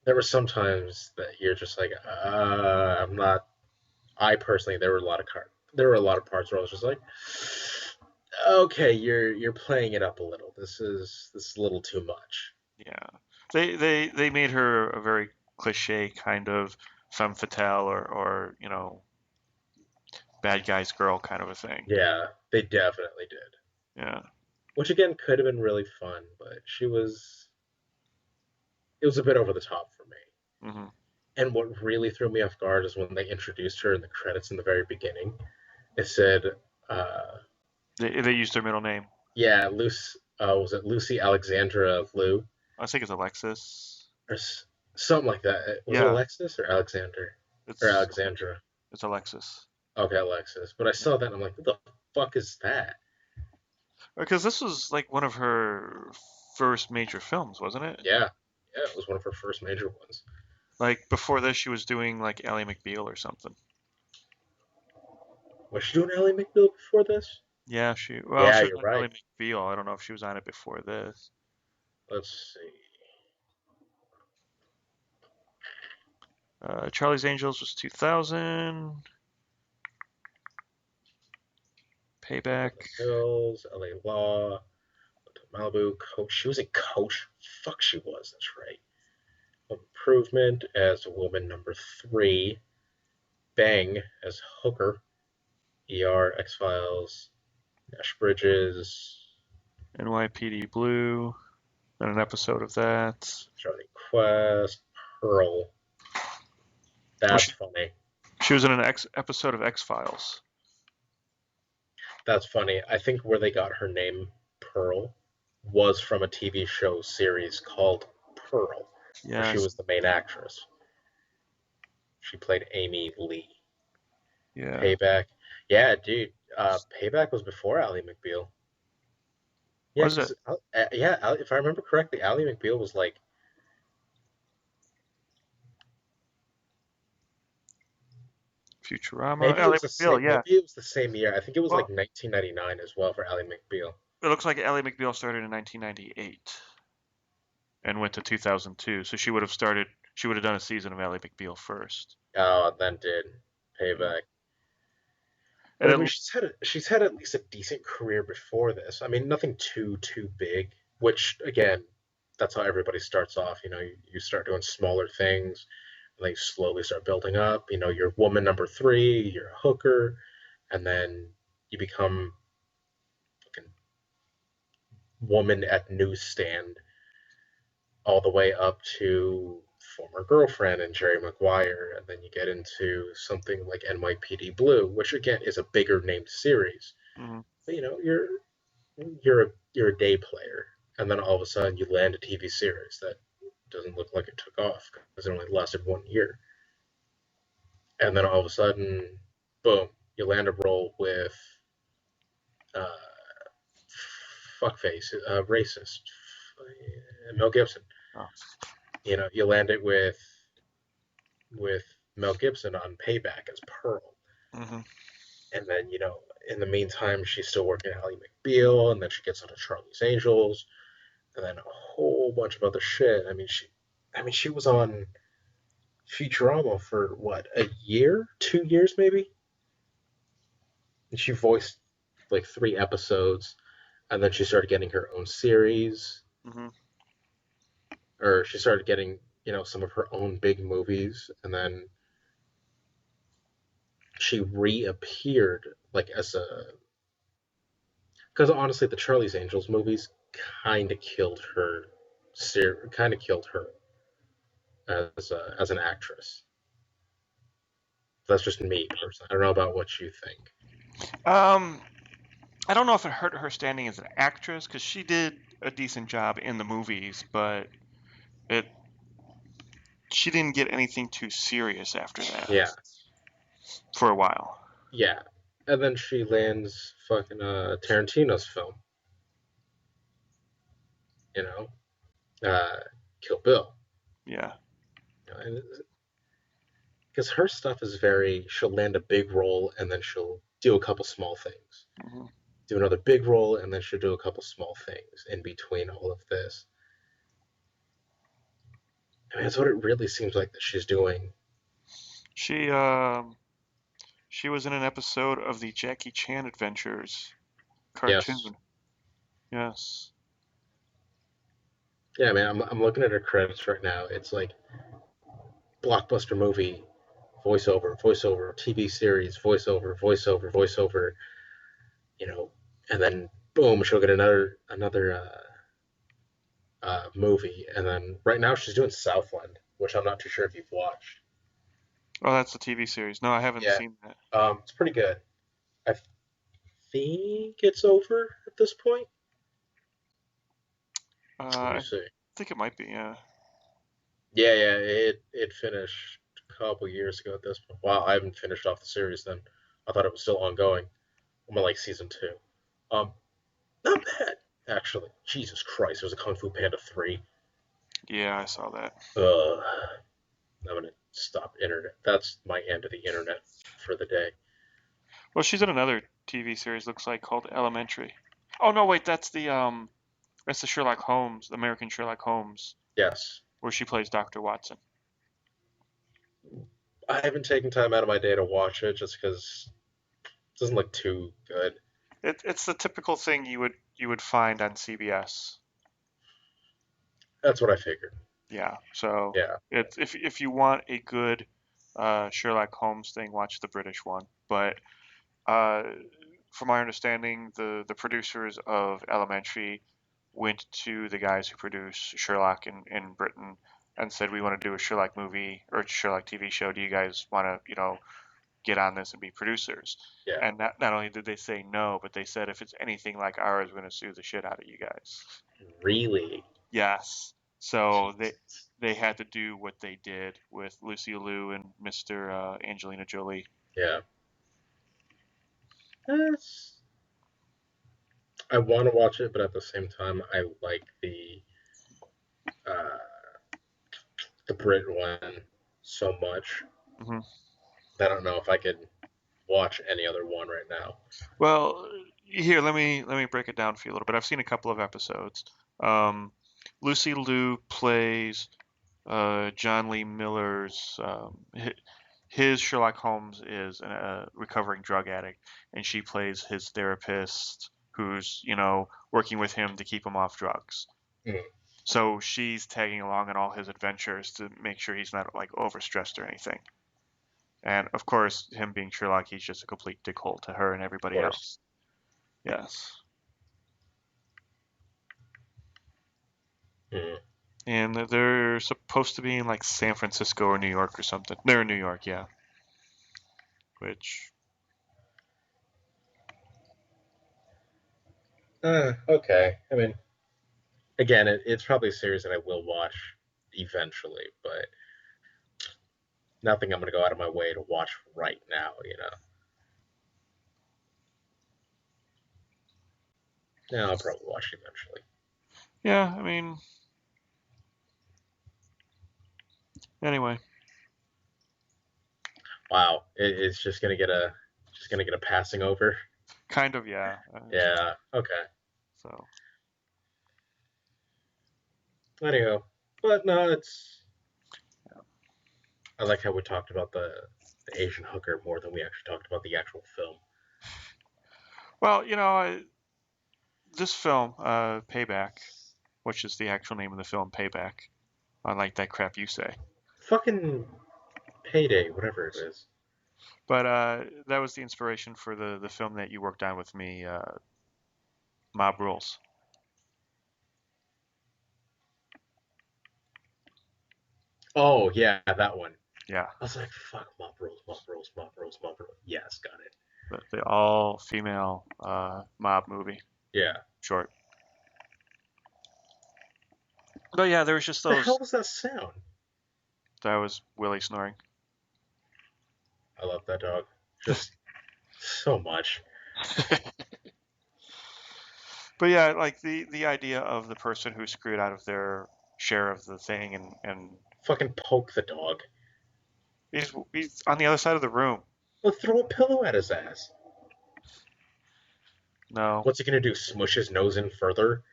there were some times that you're just like, I'm not. I personally, there were a lot of parts where I was just like, okay, you're playing it up a little. This is a little too much. Yeah, they made her a very cliche kind of femme fatale or bad guy's girl kind of a thing. Yeah, they definitely did. Yeah. Which again could have been really fun, but it was a bit over the top for me. Hmm. And what really threw me off guard is when they introduced her in the credits in the very beginning. It said, uh, They used her middle name. yeah, was it Lucy Alexandra Liu? I think it's Alexis. Or something like that. Was it Yeah, Alexis or Alexander? Or it's Alexandra? it's Alexis. Okay, Alexis. But I Yeah. saw that and I'm like, what the fuck is that? Because this was like one of her first major films, wasn't it? Yeah, yeah, it was one of her first major ones. Like before this, she was doing like Ally McBeal or something. Was she doing Ally McBeal before this? Yeah, Yeah, she was you're on Ally right. McBeal. I don't know if she was on it before this. Let's see. Charlie's Angels was 2000. Payback. Hills, LA Law, Malibu, Coach. She was a coach. Fuck, she was. That's right. Improvement as a woman number 3. Bang as Hooker. ER, X Files, Nash Bridges, NYPD Blue. And an episode of that. Johnny Quest, Pearl. Well, That's funny. she was in an episode of X Files. That's funny. I think where they got her name, Pearl, was from a TV show series called Pearl, where she Yes. was the main actress. She played Amy Lee. Yeah. Payback. Yeah, dude. Payback was before Ally McBeal. Yeah, Was it? because yeah, if I remember correctly, Ally McBeal was like Futurama. maybe it Ally was the same. McBeal. Yeah. Maybe it was the same year. I think it was like Well, 1999 as well for Ally McBeal. it looks like Ally McBeal started in 1998 and went to 2002. So she would have started. She would have done a season of Ally McBeal first. Oh, and then did Yeah. Payback. And But I it, mean, she's had at least a decent career before this. I mean, nothing too big. Which again, that's how everybody starts off. You start doing smaller things, and they slowly start building up. You're woman number 3, you're a hooker, and then you become fucking woman at newsstand, all the way up to former girlfriend and Jerry Maguire, and then you get into something like NYPD Blue, which again is a bigger named series. mm-hmm. But you're a day player, and then all of a sudden you land a TV series that doesn't look like it took off because it only lasted 1 year, and then all of a sudden, boom, you land a role with uh, fuckface, racist, Mel Gibson. Oh. You land it with Mel Gibson on Payback as Pearl, Mm-hmm. and then in the meantime she's still working at Ally McBeal, and then she gets onto Charlie's Angels, and then a whole bunch of other shit. She was on Futurama for what, a year, 2 years maybe, and she voiced like 3 episodes, and then she started getting her own series, Mm-hmm. or she started getting some of her own big movies, and then she reappeared like as a, because honestly the Charlie's Angels movies kind of killed her, kind of killed her as an actress. That's just me personally. I don't know about what you think. I don't know if it hurt her standing as an actress because she did a decent job in the movies, but it she didn't get anything too serious after that Yeah, for a while. yeah. And then she lands fucking Tarantino's film, you know, uh, Kill Bill. Yeah. Because her stuff is very, she'll land a big role and then she'll do a couple small things. Mm-hmm. Do another big role and then she'll do a couple small things in between all of this. That's what it really seems like that she's doing. She was in an episode of the Jackie Chan Adventures Yes. cartoon. Yes. Yeah, man, I'm looking at her credits right now. It's like blockbuster movie, voiceover, voiceover, TV series, voiceover, voiceover, voiceover, and then boom, she'll get another movie, and then right now she's doing Southland, which I'm not too sure if you've watched. Oh, that's the TV series. No, I haven't Yeah, seen that. it's pretty good. I think it's over at this point. Let me I see. think it might be. Yeah. Yeah, it finished a couple years ago at this point. Wow, I haven't finished off the series then. I thought it was still ongoing. I'm on like season 2. Um, Not bad actually. Jesus Christ, there's a Kung Fu Panda 3. Yeah, I saw that. I'm gonna stop internet. That's my end of the internet for the day. Well, she's in another TV series. Looks like called Elementary. Oh no, wait, that's the Sherlock Holmes, the American Sherlock Holmes, Yes, where she plays Dr. Watson. I haven't taken time out of my day to watch it just because it doesn't look too good. It's the typical thing you would find on CBS. That's what I figured. Yeah. So Yeah, it's if you want a good Sherlock Holmes thing, watch the British one. But uh, from my understanding, the producers of Elementary went to the guys who produce Sherlock in Britain and said, we want to do a Sherlock movie or a Sherlock TV show. Do you guys want to, get on this and be producers? yeah. And not only did they say no, but they said, if it's anything like ours, we're going to sue the shit out of you guys. Really? Yes. So they had to do what they did with Lucy Liu and Mr. Angelina Jolie. Yeah. That's... I want to watch it, but at the same time, I like uh, the Brit one so much Hmm. that I don't know if I could watch any other one right now. Well, here let me break it down for you a little bit. I've seen a couple of episodes. Um, Lucy Liu plays John Lee Miller's his Sherlock Holmes is a recovering drug addict, and she plays his therapist who's working with him to keep him off drugs. Mm. So she's tagging along in all his adventures to make sure he's not like overstressed or anything. And of course, him being Sherlock, he's just a complete dickhole to her and Of everybody course. else. Yes. Mm. And they're supposed to be in like San Francisco or New York or something. They're in New York, yeah. Which, Okay. I mean, again, it's probably a series that I will watch eventually, but nothing I'm going to go out of my way to watch right now. Yeah, I'll probably watch it eventually. Yeah, I mean, anyway. Wow, it's just gonna get a passing over. Kind of, yeah. Yeah. Okay. So, Anyhow, but no, it's. I like how we talked about the Asian hooker more than we actually talked about the actual film. well, this film, Payback, which is the actual name of the film, Payback, unlike that crap you say. Fucking Payday, whatever it is. But that was the inspiration for the film that you worked on with me, Mob Rules. Oh yeah, that one. Yeah, I was like, fuck, mob rules, mob rules, mob rules, mob rules. Yes, got it. the all-female mob movie, Yeah. short. But yeah, there was just What the those. hell was that sound? That was Willie snoring. I love that dog. Just so much. But yeah, like the idea of the person who screwed out of their share of the thing, and Fucking poke the dog. he's on the other side of the room. Let's throw a pillow at his ass. No, What's he gonna do? Smush his nose in further?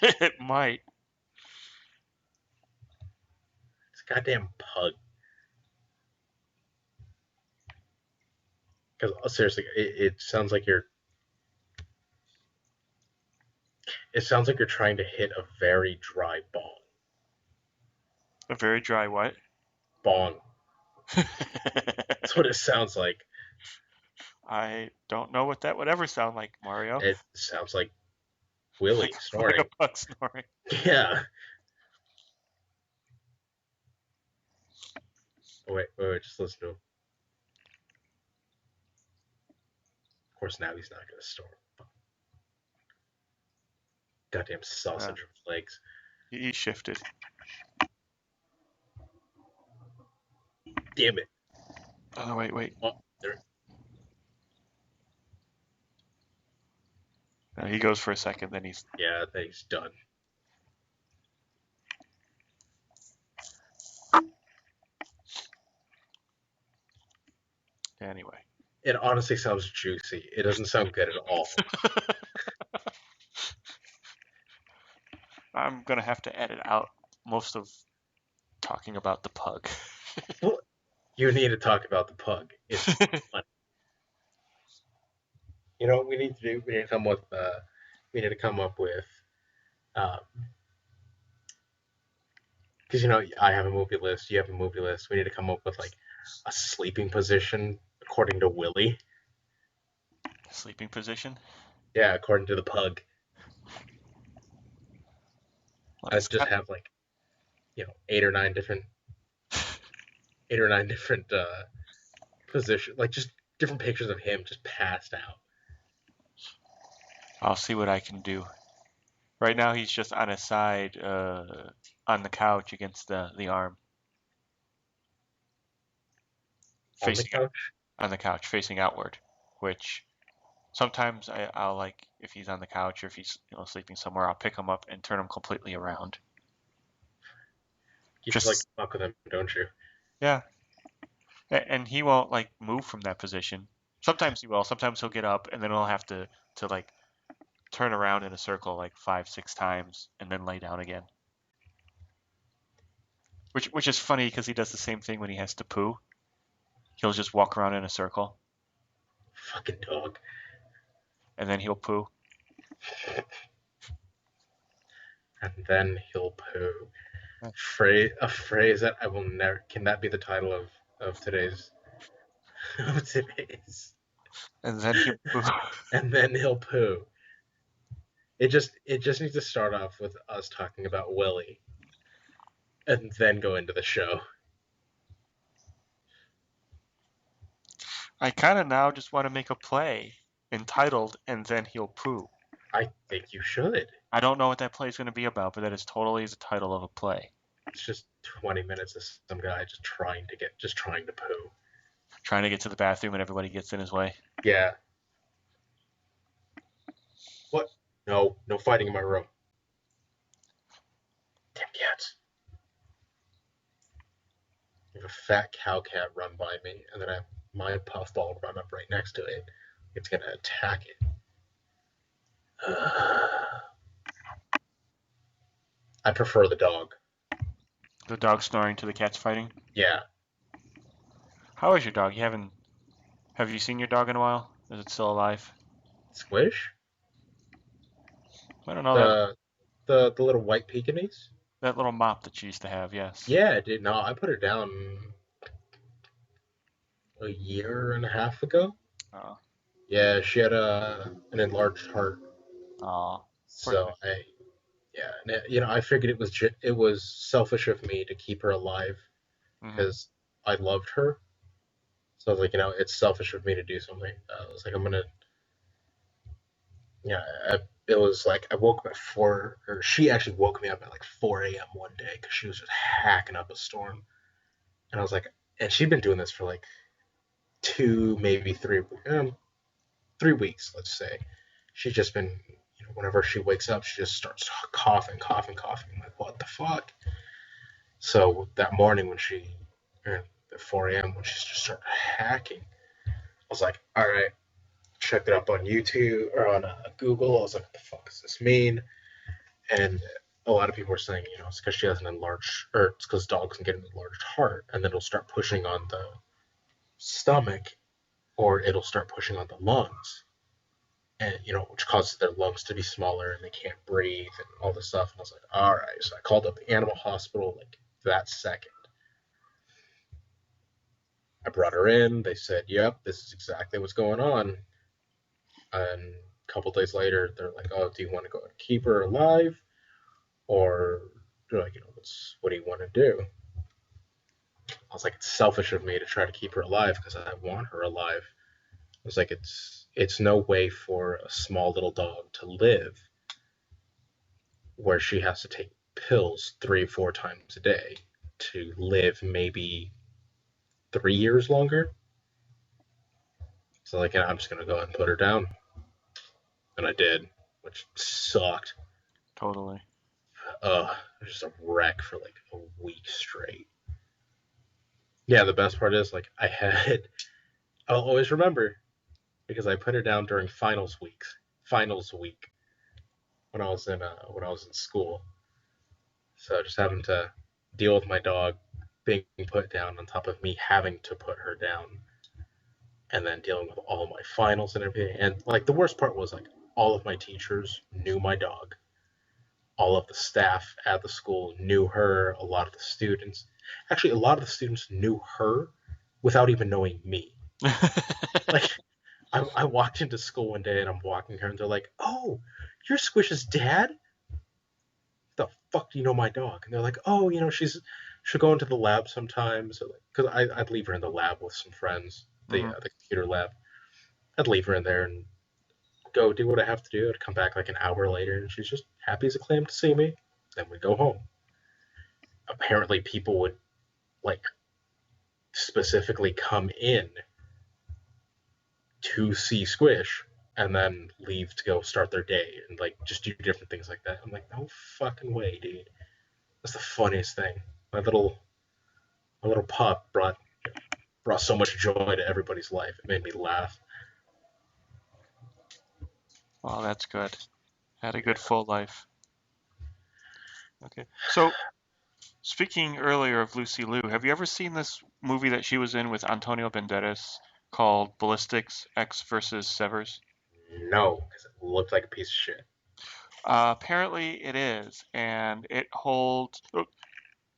it might. It's a goddamn pug. Because seriously, it sounds like you're. It sounds like you're trying to hit a very dry bong. A very dry what? Bong. That's what it sounds like. I don't know what that would ever sound like, Mario. It sounds like Willie Like a snoring. bug snoring. Yeah. Oh, wait, just listen to him. Of course, now he's not gonna snore. Goddamn sausage of legs. He shifted. Damn it. Oh no, wait. Oh, there. He goes for a second, then he's. Yeah, then he's done. Anyway. It honestly sounds juicy. It doesn't sound good at all. I'm gonna have to edit out most of talking about the pug. Well, you need to talk about the pug. It's fun. You know what we need to do? We need to come with. We need to come up with. Because I have a movie list. You have a movie list. We need to come up with like a sleeping position according to Willie. Sleeping position. Yeah, according to the pug. Well, Let's just have like, 8 or 9 different position, like just different pictures of him just passed out. I'll see what I can do. Right now, he's just on his side, on the couch against the arm, On the facing couch. on the couch, facing outward. Which sometimes I'll like if he's on the couch or if he's sleeping somewhere, I'll pick him up and turn him completely around. You just like Just to fuck with him, don't you? yeah, and he won't like move from that position. Sometimes he will. Sometimes he'll get up and then he'll have to like turn around in a circle like 5, 6 times and then lay down again. Which is funny because he does the same thing when he has to poo. He'll just walk around in a circle Fucking dog. and then he'll poo. And then he'll poo. A phrase that I will never. Can that be the title of today's? Of today's. And then he'll poo. And then he'll poo. It just needs to start off with us talking about Willie, and then go into the show. I kind of now just want to make a play entitled "And Then He'll Poo." I think you should. I don't know what that play is going to be about, but that is totally the title of a play. It's just 20 minutes of some guy just trying to poo. Trying to get to the bathroom and everybody gets in his way. Yeah. No, no fighting in my room. Damn cats. I have a fat cow cat run by me, and then I have my puffball run up right next to it. It's gonna attack it. I prefer the dog. The dog snoring to the cats fighting. Yeah. How is your dog? Have you seen your dog in a while? Is it still alive? Squish? I don't know that The little white Pekingese? that little mop that you used to have. Yes. Yeah, dude. No, I put her down a year and a half ago. Oh, Yeah, she had an enlarged heart. oh, poor So thing. I figured it was selfish of me to keep her alive Hmm. because I loved her. So I was like, it's selfish of me to do something. I was like, I'm gonna, yeah. It was like I woke up at 4, or she actually woke me up at like 4 a.m. one day because she was just hacking up a storm, and I was like, and she'd been doing this for like 2, maybe 3 weeks, let's say. She's just been, whenever she wakes up, she just starts coughing, coughing, coughing. I'm like, what the fuck? So that morning at 4 a.m., when she just started hacking, I was like, all right, checked it up on YouTube or on Google. I was like, what the fuck does this mean? And a lot of people were saying, it's because she has an enlarged, or it's because dogs can get an enlarged heart, and then it'll start pushing on the stomach, or it'll start pushing on the lungs, and which causes their lungs to be smaller and they can't breathe and all this stuff. And I was like, all right. So I called up the animal hospital like that second. I brought her in. They said, yep, this is exactly what's going on. And a couple days later, they're like, oh, do you want to go and keep her alive? Or, like, what do you want to do? I was like, it's selfish of me to try to keep her alive because I want her alive. I was like, it's no way for a small little dog to live where she has to take pills 3 or 4 times a day to live maybe 3 years longer. So like, I'm just gonna go ahead and put her down, and I did, which sucked. Totally. I was just a wreck for like a week straight. Yeah, the best part is like I'll always remember because I put her down during finals week when I was in school. So just having to deal with my dog being put down on top of me having to put her down, and then dealing with all my finals and everything. And like the worst part was like all of my teachers knew my dog. All of the staff at the school knew her. A lot of the students, actually, a lot of the students knew her without even knowing me. Like I walked into school one day and I'm walking her and they're like, "Oh, you're Squish's dad? The fuck do you know my dog?" And they're like, "Oh, she'll go into the lab sometimes." Because I'd leave her in the lab with some friends, Hmm. the computer lab. I'd leave her in there and go do what I have to do. I'd come back like an hour later, and she's just happy as a clam to see me. Then we go home. Apparently, people would like specifically come in to see Squish and then leave to go start their day and like just do different things like that. I'm like, no fucking way, dude. That's the funniest thing. My little my little pup brought so much joy to everybody's life. It made me laugh. Well, that's good. Had a good Yeah. full life. Okay. So, speaking earlier of Lucy Liu, have you ever seen this movie that she was in with Antonio Banderas called Ballistics X versus Severs? No, because it looked like a piece of shit. Apparently it is, and it holds. Oh,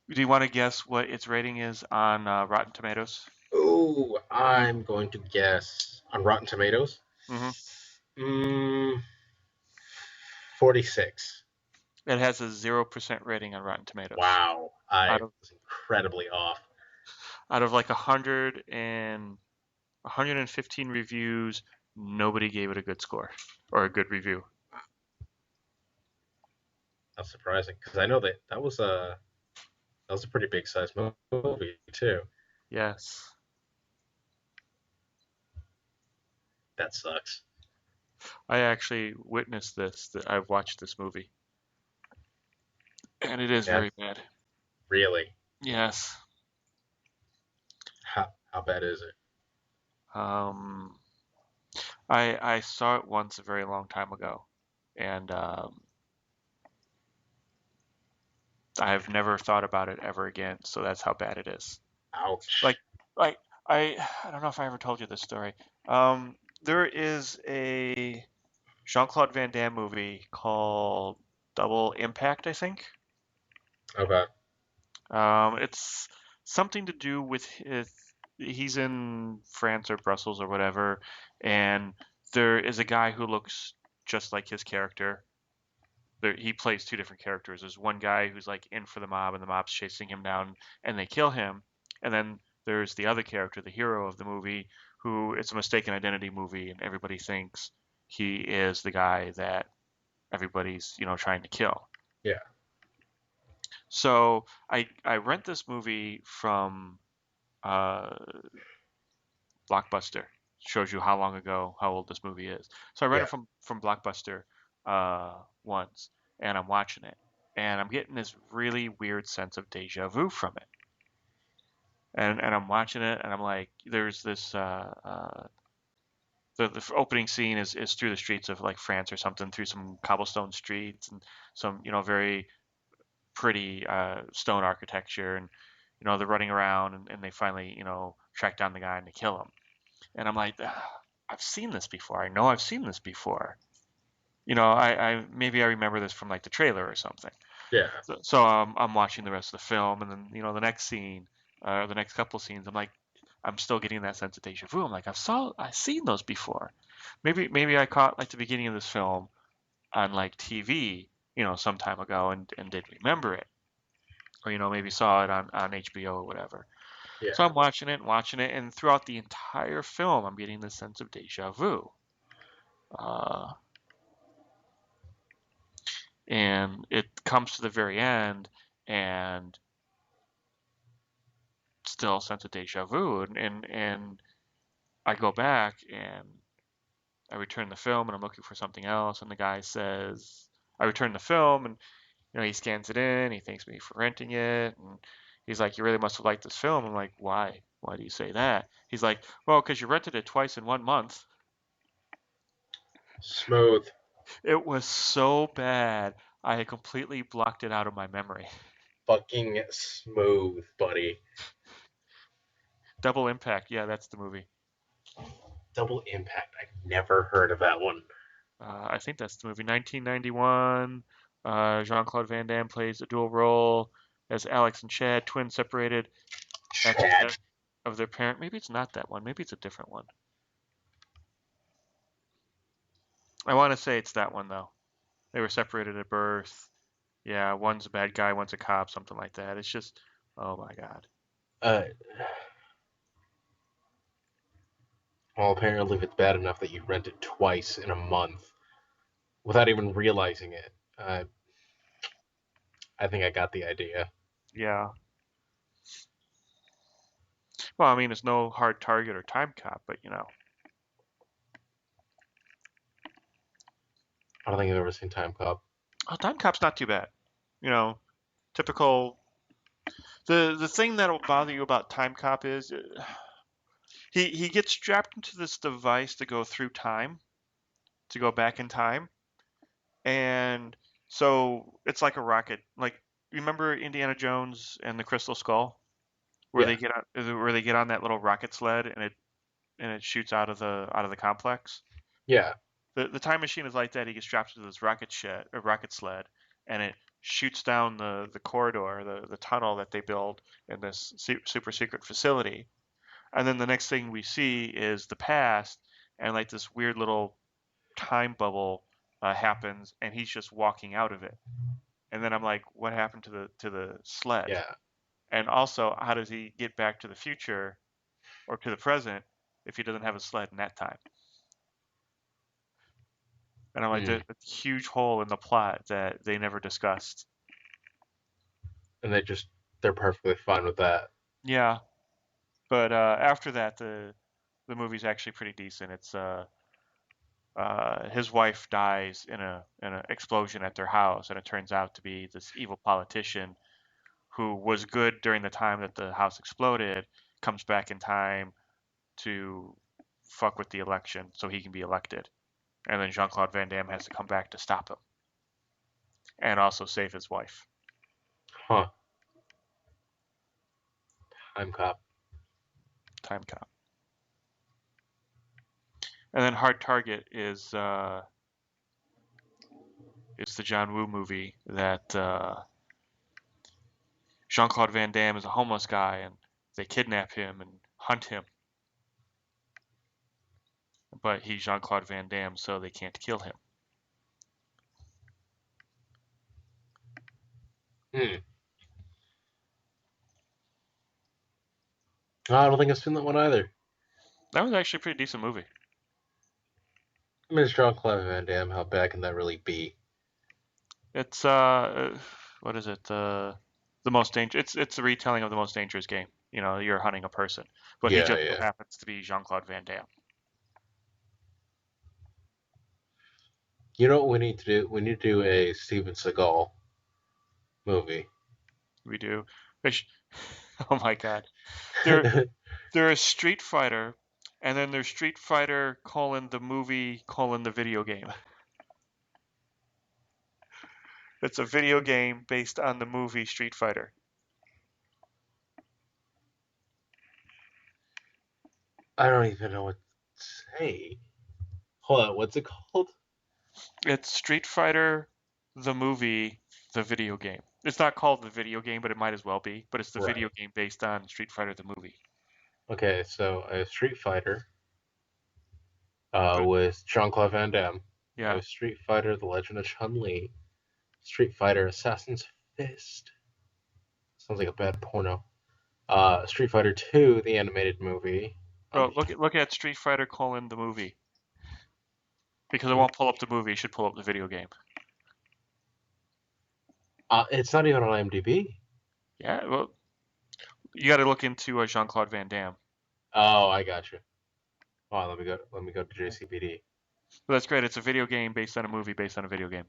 do you want to guess what its rating is on Rotten Tomatoes? Ooh, I'm going to guess on Rotten Tomatoes. Hmm. Mm, 46. It has a 0% rating on Rotten Tomatoes. Wow, I Out of was incredibly off. like 115 reviews, nobody gave it a good score or a good review. That's surprising because I know that was a pretty big size movie too. Yes. That sucks. I actually witnessed this. That I've watched this movie, and it is Yeah, very bad. really. Yes. How bad is it? Um, I saw it once a very long time ago, and I've never thought about it ever again. So that's how bad it is. Like, Ouch. like I don't know if I ever told you this story. Um, there is a Jean-Claude Van Damme movie called Double Impact, I think. Okay. It's something to do with he's in France or Brussels or whatever, and there is a guy who looks just like his character. He plays two different characters. There's one guy who's like in for the mob, and the mob's chasing him down, and they kill him. And then there's the other character, the hero of the movie, who it's a mistaken identity movie, and everybody thinks he is the guy that everybody's trying to kill. Yeah. So I rent this movie from uh, Blockbuster. Shows you how long ago, how old this movie is. So I rent Yeah. it from Blockbuster once, and I'm watching it, and I'm getting this really weird sense of deja vu from it. And I'm watching it, and I'm like, there's this the opening scene is through the streets of like France or something, through some cobblestone streets and some very pretty stone architecture, and they're running around, and they finally track down the guy and they kill him. And I'm like, I've seen this before. I know I've seen this before. I maybe I remember this from like the trailer or something. Yeah. So I'm watching the rest of the film, and then the next scene, the next couple scenes, I'm still getting that sense of deja vu. I'm like, I've seen those before. Maybe I caught like the beginning of this film on like TV, some time ago, and did remember it, or maybe saw it on HBO or whatever. Yeah. So I'm watching it, and throughout the entire film, I'm getting this sense of deja vu. Uh, and it comes to the very end, and still a sense of deja vu. And I go back and I return the film, and I'm looking for something else, and the guy says, I return the film, and he scans it in, he thanks me for renting it, and he's like, you really must have liked this film. I'm like, why? Why do you say that? He's like, well, because you rented it twice in 1 month. Smooth. It was so bad, I had completely blocked it out of my memory. Fucking smooth, buddy. Double Impact, yeah, that's the movie. Double Impact. I've never heard of that one. I think that's the movie. 1991. Jean-Claude Van Damme plays a dual role as Alex and Chad, twins separated at the Chad. death of their parent. Maybe it's not that one. Maybe it's a different one. I want to say it's that one though. They were separated at birth. Yeah, one's a bad guy, one's a cop, something like that. It's just, oh my God. Uh, well, apparently, if it's bad enough that you rent it twice in a month without even realizing it, I think I got the idea. Yeah. Well, I mean, it's no hard target or time cop, but I don't think I've ever seen Time Cop. oh, time cop's not too bad. You know, typical. The thing that'll bother you about time cop is he gets strapped into this device to go through time, to go back in time, and so it's like a rocket. Like, remember Indiana Jones and the Crystal Skull, where Yeah. they get on that little rocket sled, and it shoots out of the complex. Yeah. The time machine is like that. He gets strapped to this rocket sled, and it shoots down the corridor, the tunnel that they build in this super secret facility. And then the next thing we see is the past, and like this weird little time bubble happens, and he's just walking out of it. And then I'm like, what happened to the sled? Yeah. And also, how does he get back to the future or to the present if he doesn't have a sled in that time? And I'm like, there's Mm. a huge hole in the plot that they never discussed. And they're perfectly fine with that. Yeah, but after that, the movie's actually pretty decent. his wife dies in an explosion at their house, and it turns out to be this evil politician who was good during the time that the house exploded, comes back in time to fuck with the election so he can be elected. And then Jean-Claude Van Damme has to come back to stop him and also save his wife. Huh. Time Cop. Time Cop. And then Hard Target is the John Woo movie that Jean-Claude Van Damme is a homeless guy and they kidnap him and hunt him. But he's Jean-Claude Van Damme, so they can't kill him. I don't think I've seen that one either. That was actually a pretty decent movie. I mean, it's Jean-Claude Van Damme. How bad can that really be? It's what is it? The most dangerous. It's a retelling of The Most Dangerous Game. You know, you're hunting a person, but he just so happens to be Jean-Claude Van Damme. You know what we need to do? We need to do a Steven Seagal movie. We do. Oh my God. There is Street Fighter, and then there's Street Fighter: the movie: the video game. It's a video game based on the movie Street Fighter. I don't even know what to say. Hold on, what's it called? It's Street Fighter, the movie, the video game. It's not called the video game, but it might as well be. But it's the video game based on Street Fighter, the movie. Okay, so I have Street Fighter with Jean-Claude Van Damme. Yeah. I have Street Fighter: The Legend of Chun-Li. Street Fighter: Assassin's Fist. Sounds like a bad porno. Street Fighter 2, the animated movie. Oh, look at Street Fighter: the movie. Because it won't pull up the movie, you should pull up the video game. It's not even on IMDb. Yeah, well, you got to look into Jean-Claude Van Damme. Oh, I got you. Oh, let me go to JCVD. Well, that's great. It's a video game based on a movie based on a video game.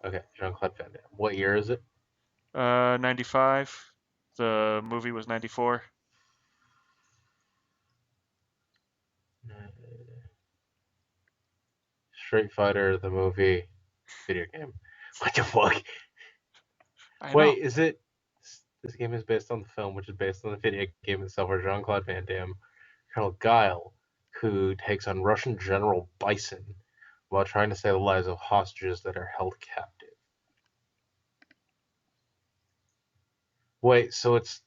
Okay, Jean-Claude Van Damme. What year is it? 95. The movie was 94. Street Fighter, the movie, video game. What the fuck? Wait, is it? This game is based on the film, which is based on the video game itself, where Jean-Claude Van Damme, Colonel Guile, who takes on Russian General Bison while trying to save the lives of hostages that are held captive. Wait, so it's...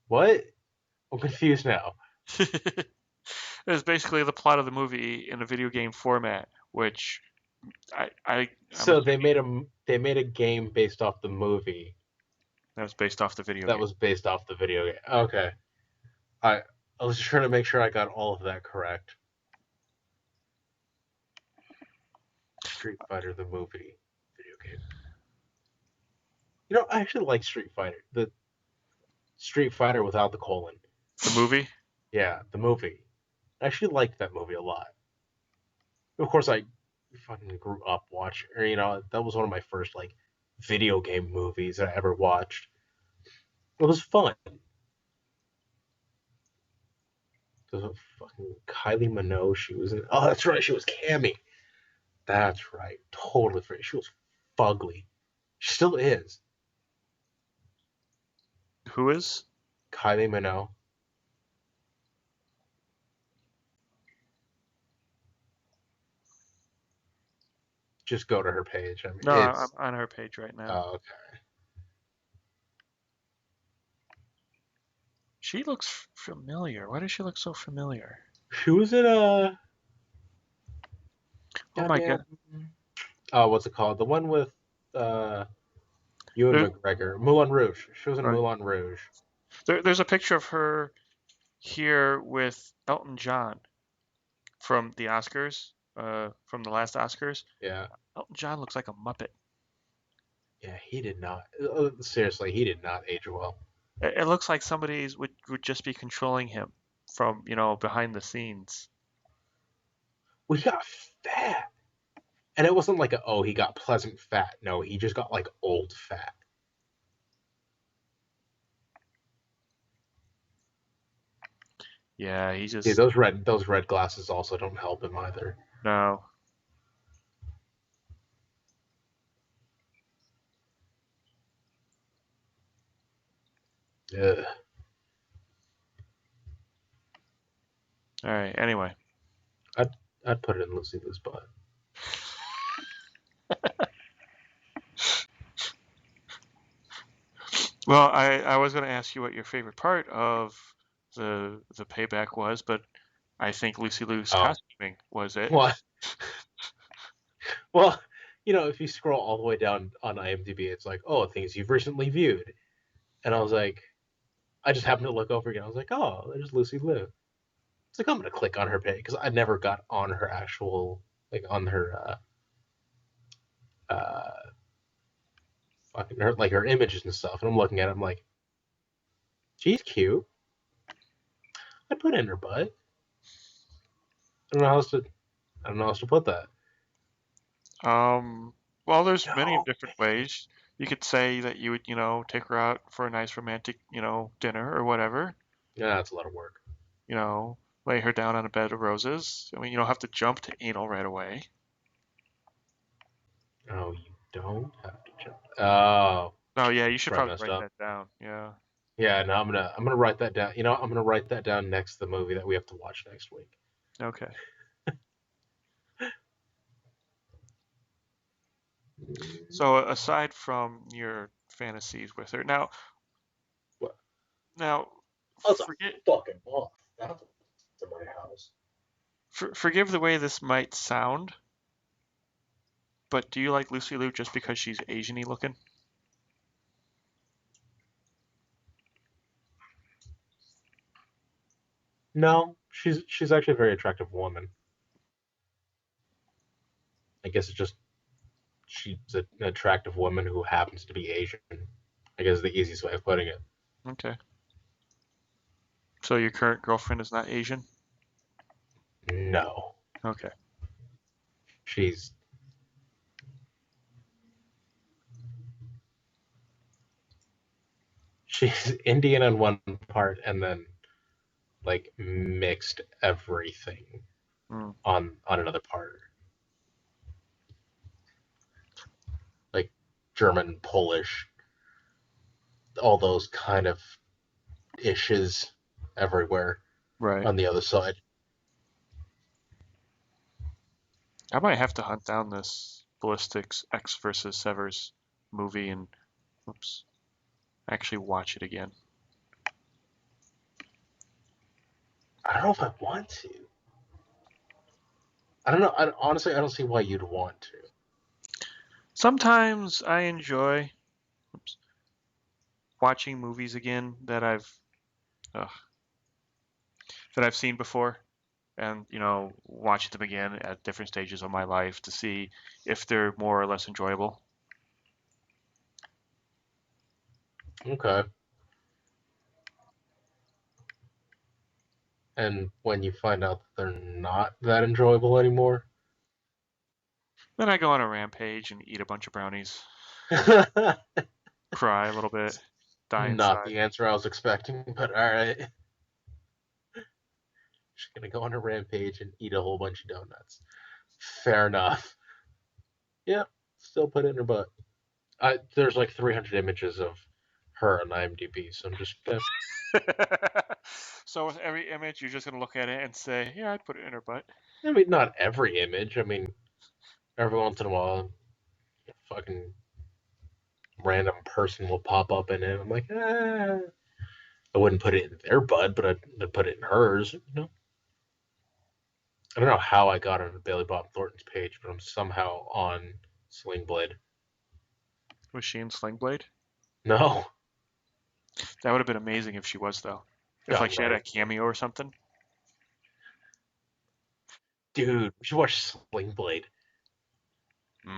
What? I'm confused now. It's basically the plot of the movie in a video game format, which So they made a game based off the movie. That was based off the video game. That was based off the video game. Okay. I was just trying to make sure I got all of that correct. Street Fighter, the movie, video game. You know, I actually like Street Fighter. The Street Fighter without the colon. The movie? Yeah, the movie. I actually liked that movie a lot. Of course, I fucking grew up watching, or, you know, that was one of my first, like, video game movies that I ever watched. It was fun. There's a fucking Kylie Minogue. She was in. Oh, that's right. She was Cammy. That's right. Totally free. She was fugly. She still is. Who is? Kylie Minogue. Just go to her page. I mean, no, I'm on her page right now. Oh, okay. She looks familiar. Why does she look so familiar? She was in a... Oh my god. Oh, what's it called? The one with Ewan McGregor. Moulin Rouge. She was in Moulin Rouge. There's a picture of her here with Elton John from the Oscars, from the last Oscars. Yeah. Elton John looks like a Muppet. Yeah, he did not. Seriously, he did not age well. It looks like somebody would just be controlling him from, you know, behind the scenes. Well, he got fat. And it wasn't like he got pleasant fat. No, he just got like old fat. Yeah, he See, just those red glasses also don't help him either. no. Ugh. All right. Anyway, I'd put it in Lucy Liu's butt. well, I was going to ask you what your favorite part of the payback was, but I think Lucy Liu's Oh, costuming was it. what? Well, if you scroll all the way down on IMDb, it's like, oh, things you've recently viewed. And I was like, I just happened to look over again. I was like, oh, there's Lucy Liu. It's like, I'm going to click on her page because I never got on her actual, like, on her, fucking, her images and stuff. And I'm looking at it, I'm like, she's cute. I put in her butt. I don't know how else to, I don't know how else to put that. Well, there's many No. different ways. You could say that you would, take her out for a nice romantic, dinner or whatever. Yeah, that's a lot of work. Lay her down on a bed of roses. I mean, you don't have to jump to anal right away. Oh, you don't have to jump. Oh, No, yeah, you that's should where I probably messed write up. that down. Yeah. Yeah, no, I'm gonna write that down. I'm gonna write that down next to the movie that we have to watch next week. Okay. So aside from your fantasies with her, What? now, That's a forget, fucking moth. That's to my house. forgive the way this might sound, but do you like Lucy Liu just because she's Asian-y looking? No, she's actually a very attractive woman. I guess it's just she's an attractive woman who happens to be Asian. I guess is the easiest way of putting it. Okay. So your current girlfriend is not Asian? No, Okay. she's she's Indian on one part and then like mixed everything Hmm. on another part. Like German, Polish, all those kind of issues everywhere Right. on the other side. I might have to hunt down this Ballistics X versus Severs movie and, oops, actually watch it again. I don't know if I want to. I don't know. Honestly, I don't see why you'd want to. Sometimes I enjoy, oops, watching movies again ugh, that I've seen before, and watching them again at different stages of my life to see if they're more or less enjoyable. Okay. And when you find out that they're not that enjoyable anymore, Then I go on a rampage and eat a bunch of brownies, cry a little bit, die not inside. the answer I was expecting, but all right. She's gonna go on a rampage and eat a whole bunch of donuts. Fair enough. Yep. Still put it in her butt. There's like 300 images of her on IMDb, so I'm just So with every image, you're just gonna look at it and say, "Yeah, I'd put it in her butt." I mean, not every image. I mean, every once in a while, a fucking random person will pop up in it. I'm like, I wouldn't put it in their butt, but I'd put it in hers. I don't know how I got on Bailey Bob Thornton's page, but I'm somehow on Sling Blade. Was she in Sling Blade? No. That would have been amazing if she was, though. If Oh, like she had a right. cameo or something. Dude, we should watch Sling Blade.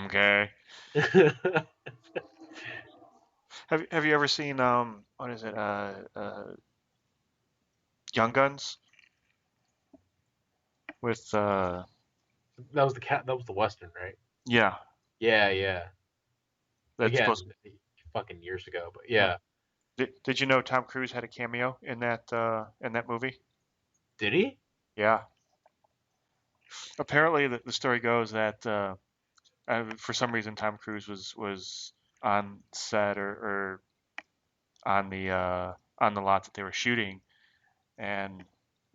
Okay. Have you ever seen what is it Young Guns with That was the cat. That was the Western, right? Yeah, Yeah, yeah. that's Again, supposed. fucking years ago, but Yeah. yeah. Did you know Tom Cruise had a cameo in that movie? Did he? Yeah. Apparently, the story goes that for some reason Tom Cruise was on set or on the lot that they were shooting, and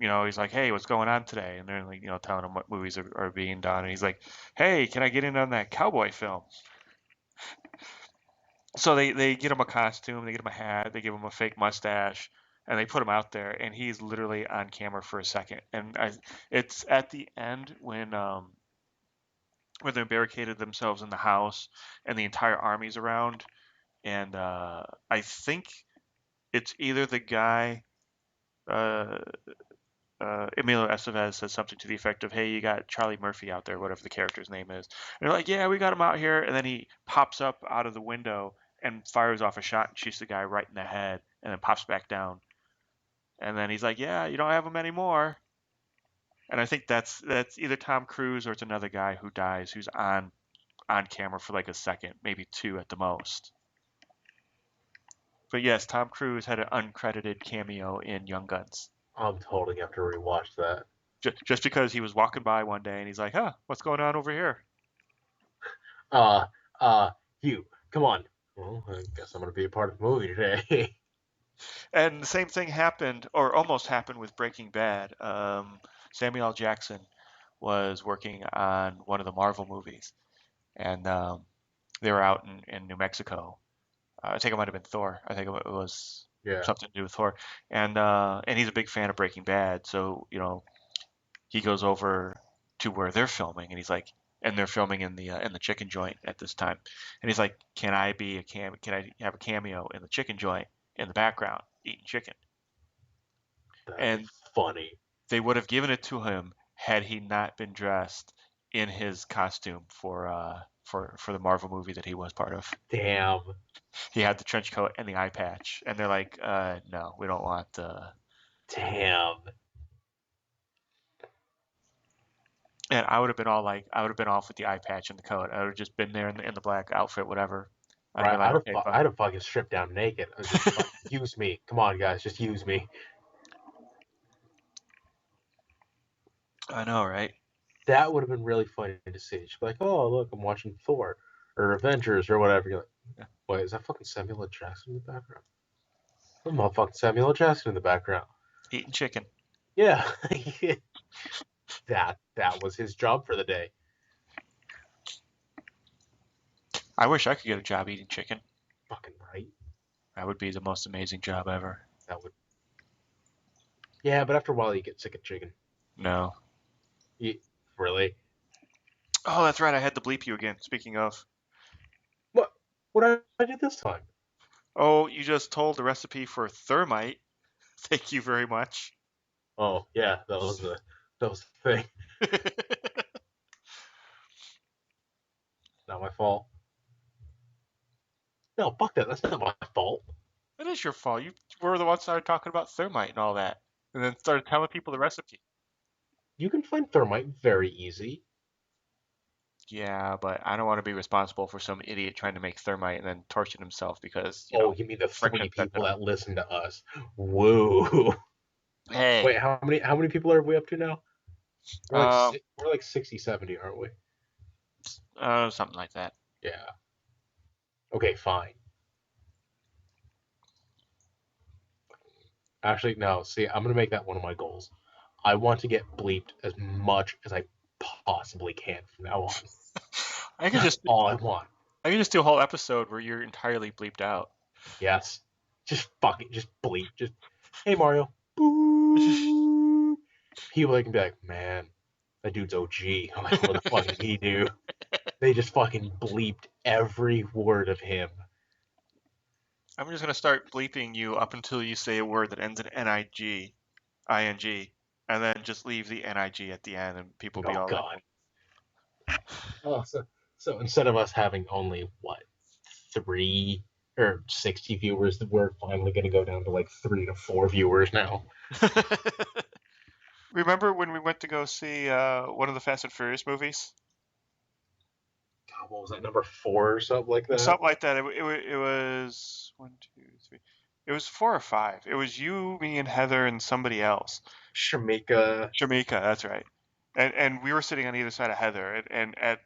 he's like, "Hey, what's going on today?" And they're like, telling him what movies are being done, and he's like, "Hey, can I get in on that cowboy film?" So they get him a costume, they get him a hat, they give him a fake mustache, and they put him out there, and he's literally on camera for a second. And it's at the end when they barricaded themselves in the house, and the entire army's around, and I think it's either the guy. Uh, Emilio Estevez says something to the effect of, "Hey, you got Charlie Murphy out there, whatever the character's name is." And they're like, "Yeah, we got him out here." And then he pops up out of the window and fires off a shot and shoots the guy right in the head, and then pops back down. And then he's like, "Yeah, you don't have him anymore." And I think that's either Tom Cruise or it's another guy who dies who's on camera for like a second, maybe two at the most. But yes, Tom Cruise had an uncredited cameo in Young Guns. I'm totally gonna have to rewatch that. Just because he was walking by one day and he's like, "Huh, what's going on over here?" Uh, you, come on. Well, I guess I'm gonna be a part of the movie today. And the same thing happened, or almost happened, with Breaking Bad. Samuel L. Jackson was working on one of the Marvel movies, and they were out in New Mexico. I think it might have been Thor. I think it was Yeah, something to do with Thor. And he's a big fan of Breaking Bad, so he goes over to where they're filming, and he's like, and they're filming in the chicken joint at this time, and he's like, "Can I be a cam? Can I have a cameo in the chicken joint in the background eating chicken?" that'd be And funny. they would have given it to him had he not been dressed in his costume for the Marvel movie that he was part of. Damn. He had the trench coat and the eye patch, and they're like, "No, we don't want." Damn. And I would have been all like, I would have been off with the eye patch and the coat. I would have just been there in the black outfit, whatever. I'd have Right, been like, "Okay, I'd fine." have fucking stripped down naked. I'd just use me. Come on, guys, just use me. I know, right? That would have been really funny to see. She'd be like, "Oh, look, I'm watching Thor or Avengers or whatever." You're like, Yeah. "Wait, is that fucking Samuel L. Jackson in the background?" I'm motherfucking Samuel L. Jackson in the background. Eating chicken. Yeah, that was his job for the day. I wish I could get a job eating chicken. Fucking right. That would be the most amazing job ever. That would. Yeah, but after a while, you get sick of chicken. No. You, really? Oh, that's right. I had to bleep you again. Speaking of. What? What did I do this time? Oh, you just told the recipe for thermite. Thank you very much. Oh yeah, that was the thing. Not my fault. No, fuck that. That's not my fault. It is your fault. You were the one that started talking about thermite and all that, and then started telling people the recipe. You can find thermite very easy. Yeah, but I don't want to be responsible for some idiot trying to make thermite and then torching himself because, Oh, you mean the friction three set it people off. that listen to us? Woo! Hey, Wait, how many people are we up to now? um, We're like 60, 70, aren't we? something like that. Yeah. Okay, fine. Actually, no. See, I'm gonna make that one of my goals. I want to get bleeped as much as I possibly can from now on. I could That's just, all I want. I could just do a whole episode where you're entirely bleeped out. Yes. Just fucking, just bleep. Just, hey Mario. Boo. People can be like, man, that dude's OG. I'm like, what the fuck did he do? They just fucking bleeped every word of him. I'm just gonna start bleeping you up until you say a word that ends in ing, and then just leave the nig at the end, and people be Oh all like, god. Oh, so instead of us having only what 3 or 60 viewers, we're finally gonna go down to like 3 to 4 viewers now. Remember when we went to go see one of the Fast and Furious movies? God, what was that, number 4 or something like that? Something like that. It was one, two, three. It was 4 or 5. It was you, me, and Heather, and somebody else. Shamika. Jamaica, that's right. And we were sitting on either side of Heather, and at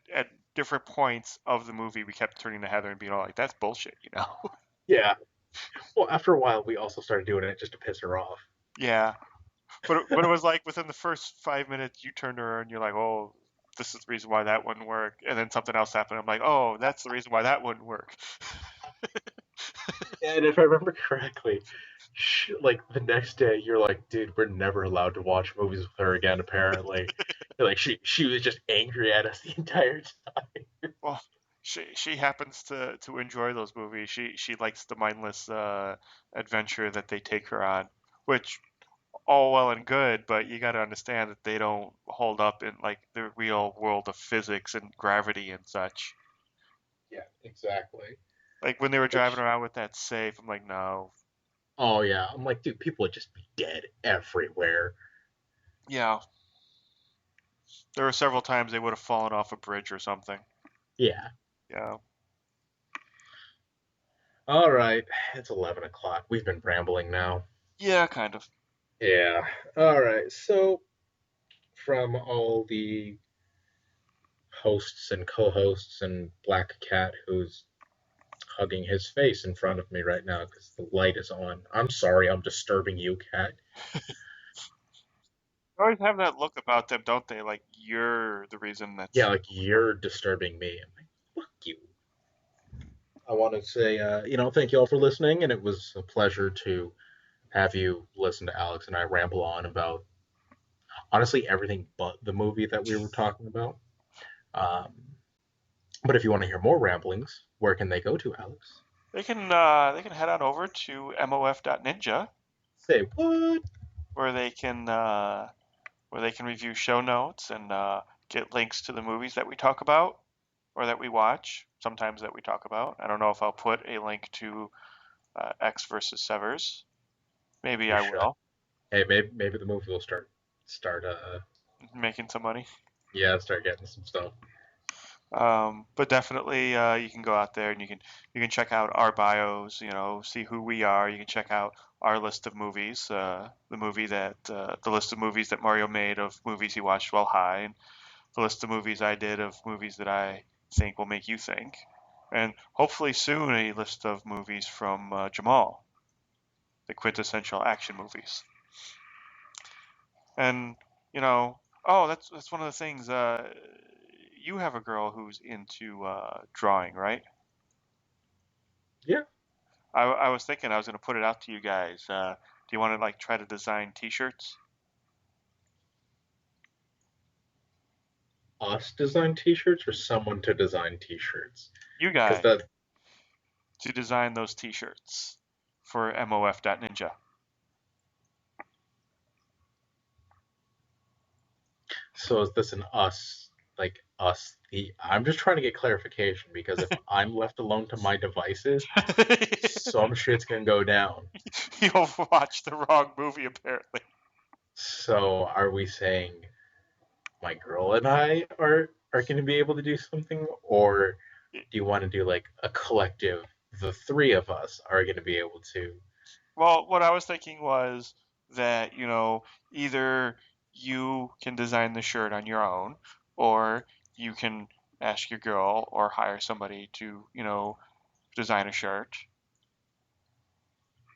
different points of the movie, we kept turning to Heather and being all like, "That's bullshit," you know? Yeah. Well, after a while, we also started doing it just to piss her off. Yeah. But it was like within the first 5 minutes, you turned to her and you're like, "Oh, this is the reason why that wouldn't work," and then something else happened. I'm like, "Oh, that's the reason why that wouldn't work." And if I remember correctly, like the next day, you're like, dude, we're never allowed to watch movies with her again. Apparently, like she was just angry at us the entire time. Well, she happens to enjoy those movies. She likes the mindless adventure that they take her on, which all well and good, but you got to understand that they don't hold up in like the real world of physics and gravity and such. Yeah, exactly. Like when they were driving Which, around with that safe, I'm like, no. oh yeah, I'm like, dude, people would just be dead everywhere. Yeah, there were several times they would have fallen off a bridge or something. Yeah. Yeah. All right, it's 11 o'clock. We've been rambling now. Yeah, kind of. Yeah. All right. So, from all the hosts and co-hosts and Black Cat, who's hugging his face in front of me right now because the light is on. I'm sorry, I'm disturbing you, Cat. They always have that look about them, don't they? Like you're the reason Yeah, that's. like you're disturbing me. I'm like, fuck you. I want to say, thank you all for listening, and it was a pleasure to have you listen to Alex and I ramble on about honestly everything but the movie that we were talking about. Um, but if you want to hear more ramblings, where can they go to, Alex? They can head on over to mof.ninja Say what? where they can review show notes and get links to the movies that we talk about or that we watch, sometimes that we talk about. I don't know if I'll put a link to X versus Severs. Maybe You I should. will. Hey, maybe the movie will start Making some money. start getting some stuff. But definitely, you can go out there and you can check out our bios. You know, see who we are. You can check out our list of movies. The list of movies that Mario made of movies he watched while high, and the list of movies I did of movies that I think will make you think, and hopefully soon a list of movies from Jamal, the quintessential action movies. And oh, that's one of the things. You have a girl who's into drawing, right? Yeah. I was thinking I was going to put it out to you guys. Do you want to like try to design T-shirts? Us design T-shirts or someone to design T-shirts? You Because guys that. to design those T-shirts for mof.ninja. So is this an us, like us? I'm just trying to get clarification because if I'm left alone to my devices, some shit's gonna go down. You'll watch the wrong movie apparently. So are we saying my girl and I are going to be able to do something, or do you want to do like a collective? The three of us are going to be able to. Well, what I was thinking was that, either you can design the shirt on your own, or you can ask your girl or hire somebody to, design a shirt.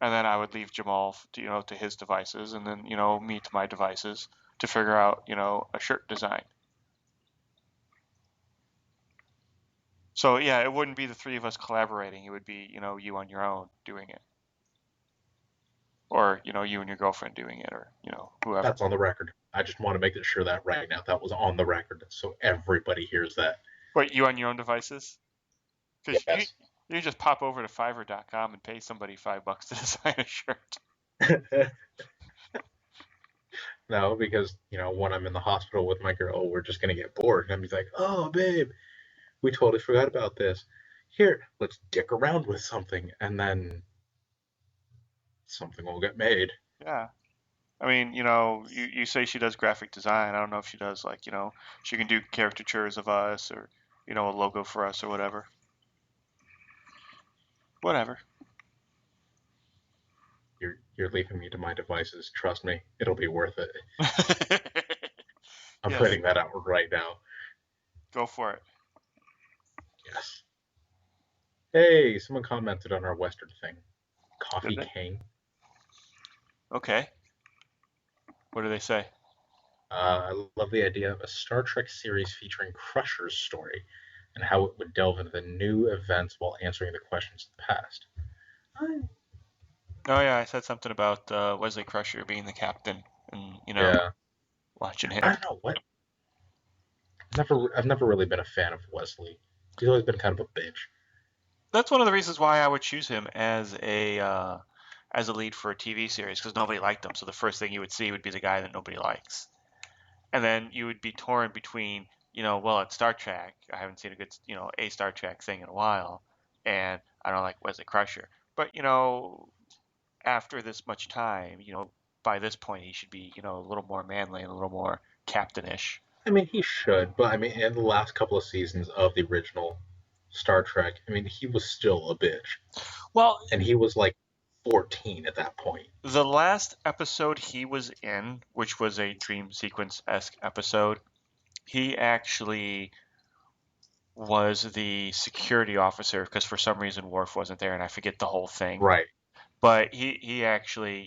And then I would leave Jamal, to his devices, and then, me to my devices to figure out, a shirt design. So yeah, it wouldn't be the three of us collaborating. It would be, you on your own doing it. Or, you and your girlfriend doing it, or, whoever. That's on the record. I just want to make sure that right now that was on the record so everybody hears that. Wait, you on your own devices? Because Yes. you just pop over to Fiverr.com and pay somebody $5 to design a shirt. No, because when I'm in the hospital with my girl, we're just gonna get bored, and I'm just like, "Oh, babe, we totally forgot about this. Here, let's dick around with something," and then something will get made. Yeah. I mean, you say she does graphic design. I don't know if she does like, she can do caricatures of us or, a logo for us or whatever. Whatever. You're leaving me to my devices. Trust me, it'll be worth it. I'm Yes, putting that out right now. go for it. Yes. Hey, someone commented on our Western thing. Did Coffee they? King. Okay. What do they say? I love the idea of a Star Trek series featuring Crusher's story and how it would delve into the new events while answering the questions of the past. Oh yeah, I said something about Wesley Crusher being the captain and, Yeah, watching I him. don't know what. I've never really been a fan of Wesley. He's always been kind of a bitch. That's one of the reasons why I would choose him as a lead for a TV series because nobody liked him. So the first thing you would see would be the guy that nobody likes. And then you would be torn between, well, it's Star Trek. I haven't seen a good, a Star Trek thing in a while, and I don't like Wesley Crusher. But after this much time, by this point he should be, a little more manly and a little more captainish. I mean, he should, but I mean, in the last couple of seasons of the original Star Trek, I mean, he was still a bitch, Well, and he was like 14 at that point. the last episode he was in, which was a dream sequence-esque episode, he actually was the security officer because for some reason Worf wasn't there, and I forget the whole thing. Right. But he actually,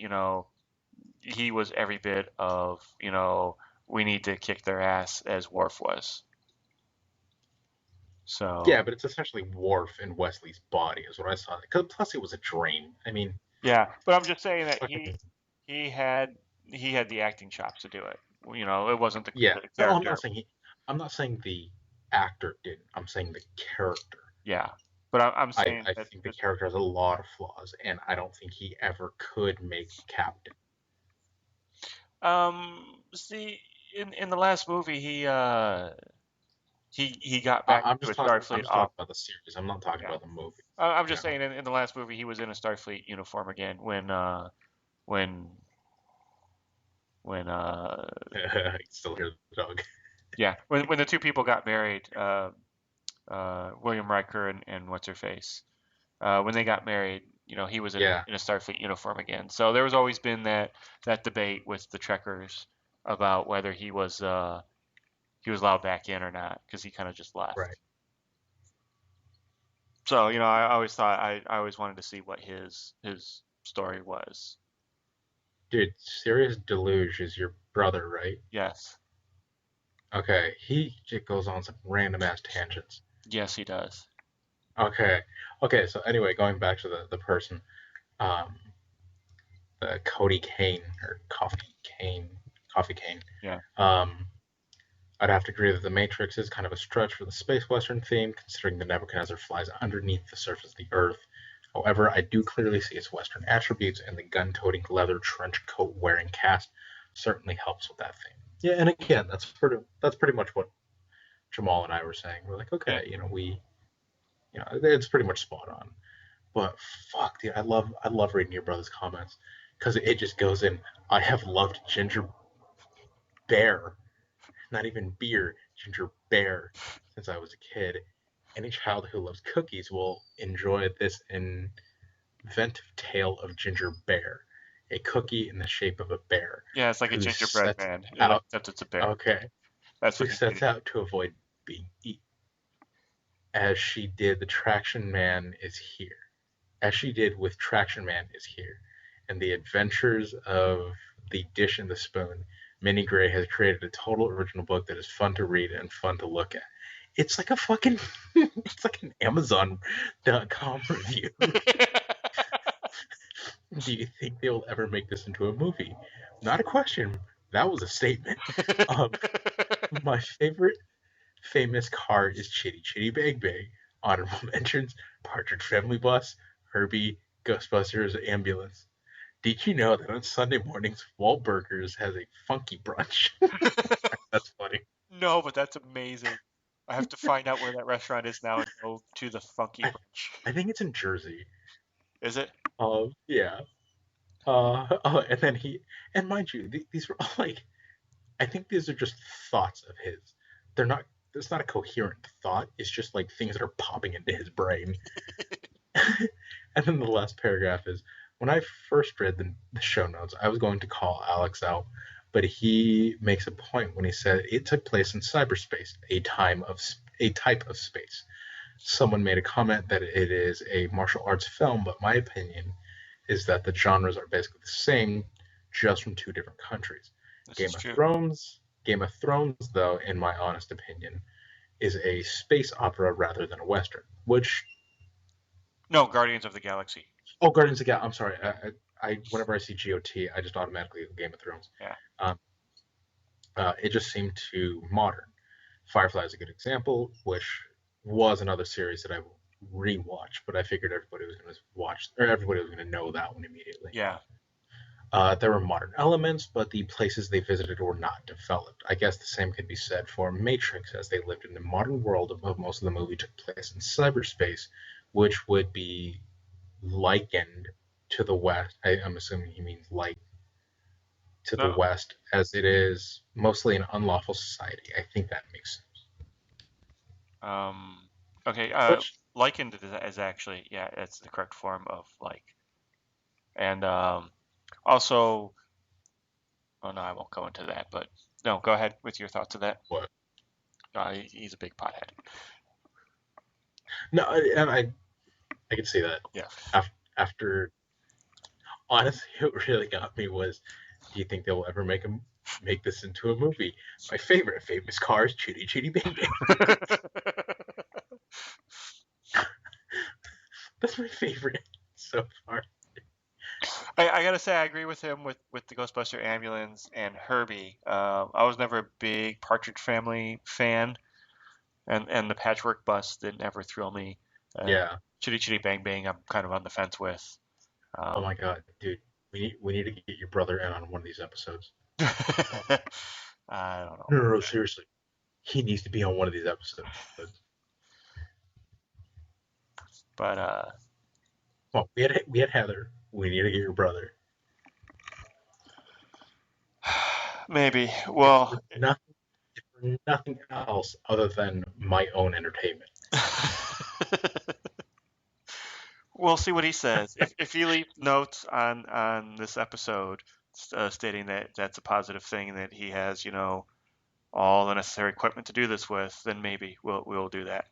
he was every bit of, we need to kick their ass as Worf was. So Yeah, but it's essentially Worf in Wesley's body, is what I saw. Plus, it was a dream. I mean, yeah, but I'm just saying that fucking he had the acting chops to do it. It wasn't yeah. the No, character. I'm not saying the actor didn't. I'm saying the character. Yeah, but I'm saying I that think the character has a lot of flaws, and I don't think he ever could make captain. see in the last movie he got back I'm to a just talking. I'm Starfleet just off. talking about the series. I'm not talking Yeah, about the movie. I'm You just saying in the last movie he was in a Starfleet uniform again when when know, I still hear the dog. yeah when the two people got married, William Riker and what's her face, when they got married, he was Yeah, in a Starfleet uniform again. So there was always been that debate with the Trekkers about whether he was allowed back in or not because he kind of just left. right. So I always thought I always wanted to see what his story was. Dude, Sirius Deluge is your brother, right? Yes, Okay, he just goes on some random ass tangents. yes, he does. Okay, okay. So anyway, going back to the person, um, Cody Kane or Coffee Kane. Yeah. Um, I'd have to agree that the Matrix is kind of a stretch for the space western theme, considering the Nebuchadnezzar flies underneath the surface of the Earth. However, I do clearly see its western attributes, and the gun-toting leather trench coat wearing cast certainly helps with that theme. Yeah, and again, that's pretty much what Jamal and I were saying. We're like, Yeah. okay, it's pretty much spot on. But fuck, dude, I love reading your brother's comments because it just goes in. I have loved Ginger Bear, not even beer, Ginger Bear, since I was a kid. Any child who loves cookies will enjoy this inventive tale of Ginger Bear, a cookie in the shape of a bear Yeah, it's like a who gingerbread sets man, out. except it's a bear. Okay, That's who what he sets did. out to avoid being eaten. As she did, the Traction Man is here. As she did with Traction Man is here, and the adventures of the dish and the spoon. Minnie Gray has created a total original book that is fun to read and fun to look at. It's like a fucking, it's like an Amazon.com review. Do you think they will ever make this into a movie? Not a question. That was a statement. Um, my favorite famous car is Chitty Chitty Bang Bang. Honorable mentions: Partridge Family Bus, Herbie, Ghostbusters, Ambulance. Did you know that on Sunday mornings, Wahlburgers has a funky brunch? That's funny. No, but that's amazing. I have to find out where that restaurant is now and go to the Funky I, Brunch. I think it's in Jersey. Is it? Yeah. Oh, and then and mind you, these are all like, I think these are just thoughts of his. They're not. It's not a coherent thought. It's just like things that are popping into his brain. And then the last paragraph is, when I first read the show notes, I was going to call Alex out, but he makes a point when he said it took place in cyberspace, a type of space. Someone made a comment that it is a martial arts film, but my opinion is that the genres are basically the same, just from two different countries. This is Game of true. Thrones, Game of Thrones, though, in my honest opinion, is a space opera rather than a western. Which, No, Guardians of the Galaxy. oh, Guardians of the Galaxy. I'm sorry. Whenever I see GOT, I just automatically go Game of Thrones. Yeah. Um, it just seemed too modern. Firefly is a good example, which was another series that I rewatched, but I figured everybody was going to watch, or everybody was going to know that one immediately. Yeah. There were modern elements, but the places they visited were not developed. I guess the same could be said for Matrix, as they lived in the modern world, but most of the movie took place in cyberspace, which would be likened to the West. I'm assuming he means like to the No. West, as it is mostly an unlawful society. I think that makes sense. Um. Okay. Which, Likened is actually, yeah, that's the correct form of like. And also, oh no, I won't go into that. But no, go ahead with your thoughts of that. what? He's a big pothead. No, and I can see that. Yeah. After, honestly, what really got me was, do you think they'll ever make this into a movie? My favorite famous car is Chitty Chitty Bang Bang. That's my favorite so far. I gotta say, I agree with him with the Ghostbuster ambulance and Herbie. I was never a big Partridge Family fan, and the Patchwork Bus didn't ever thrill me. Yeah. Chitty Chitty Bang Bang, I'm kind of on the fence with. Oh my god, dude, we need to get your brother in on one of these episodes. I don't know No, no, about no, that. seriously, he needs to be on one of these episodes. But Well, we had Heather. We need to get your brother. maybe. If Well, for nothing else other than my own entertainment. we'll see what he says. If he leaves notes on this episode stating that that's a positive thing and that he has, all the necessary equipment to do this with, then maybe we'll do that.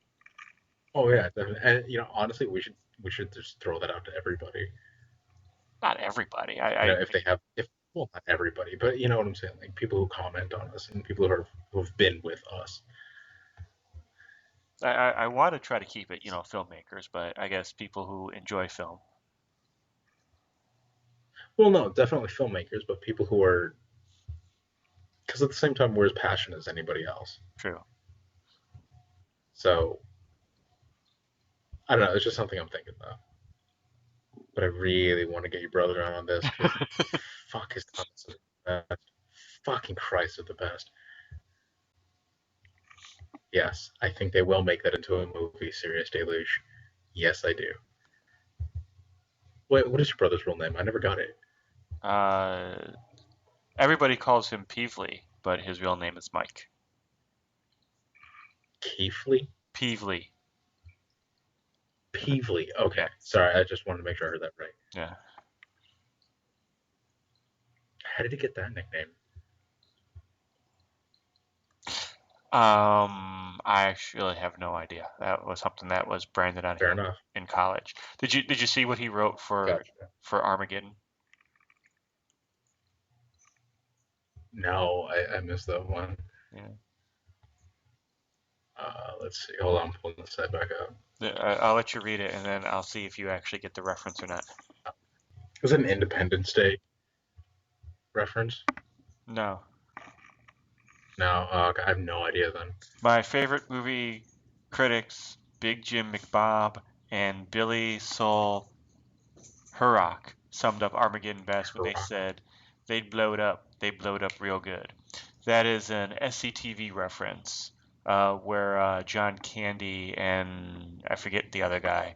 Oh yeah, definitely. And honestly, we should just throw that out to everybody. Not everybody. If they have, if well, not everybody, but you know what I'm saying, like people who comment on us and people who've been with us. I want to try to keep it, filmmakers, but I guess people who enjoy film. Well, no, definitely filmmakers, but people who are, because at the same time we're as passionate as anybody else. True. So I don't know. It's just something I'm thinking about. But I really want to get your brother on this because fuck, his comments are the best. Fucking Christ, are the best. Yes, I think they will make that into a movie. Serious Deluge. Yes, I do. Wait, what is your brother's real name? I never got it. Uh, Everybody calls him Peevely, but his real name is Mike. Keefley? Peevely. Peevely. Okay. Yeah. Sorry, I just wanted to make sure I heard that right. Yeah. How did he get that nickname? I actually have no idea. That was something that was branded on Fair him enough. in college. Did you see what he wrote Gotcha. for Armageddon? No, I missed that one. Yeah. Let's see. Hold on, I'm pulling the side back up. I'll let you read it, and then I'll see if you actually get the reference or not. Was it an Independence Day reference? No. No, okay, I have no idea then. My favorite movie critics, Big Jim McBob and Billy Sol Hurrock, summed up Armageddon best when they said they'd blow it up. They blow it up real good. That is an SCTV reference where John Candy and I forget the other guy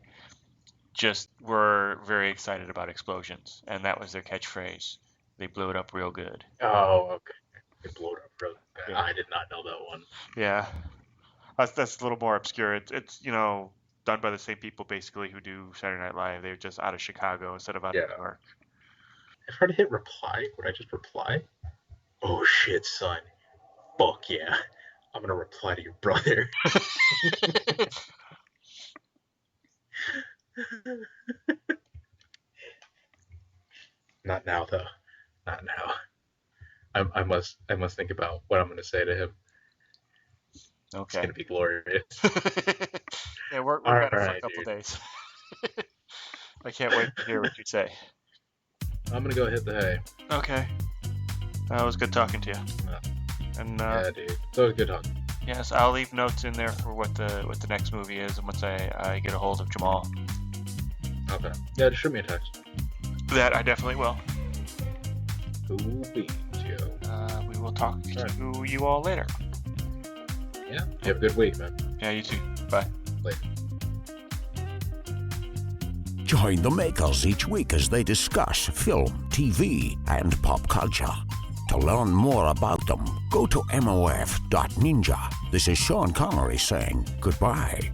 just were very excited about explosions, and that was their catchphrase. They blew it up real good. Oh, okay. They blew it up real bad. Yeah. I did not know that one. Yeah, that's a little more obscure. It's done by the same people basically who do Saturday Night Live. They're just out of Chicago instead of out of New York. If I were to hit reply, would I just reply? Oh shit, son. Fuck yeah. I'm gonna reply to your brother. Not now, though. Not now. I must think about what I'm gonna say to him. Okay. It's gonna be glorious. Yeah, we're better for a couple days. I can't wait to hear what you say. I'm gonna go hit the hay. Okay. It was good talking to you. And yeah, dude. It's always good talking. Yes, I'll leave notes in there for what the next movie is, and once I get a hold of Jamal. Okay. Yeah, just shoot me a text. That I definitely will. Ooh-wee, Joe. We will talk to you all later. Yeah. You have a good week, man. Yeah, you too. Bye. Later. Join the makers each week as they discuss film, TV, and pop culture. To learn more about them, go to mof.ninja. This is Sean Connery saying goodbye.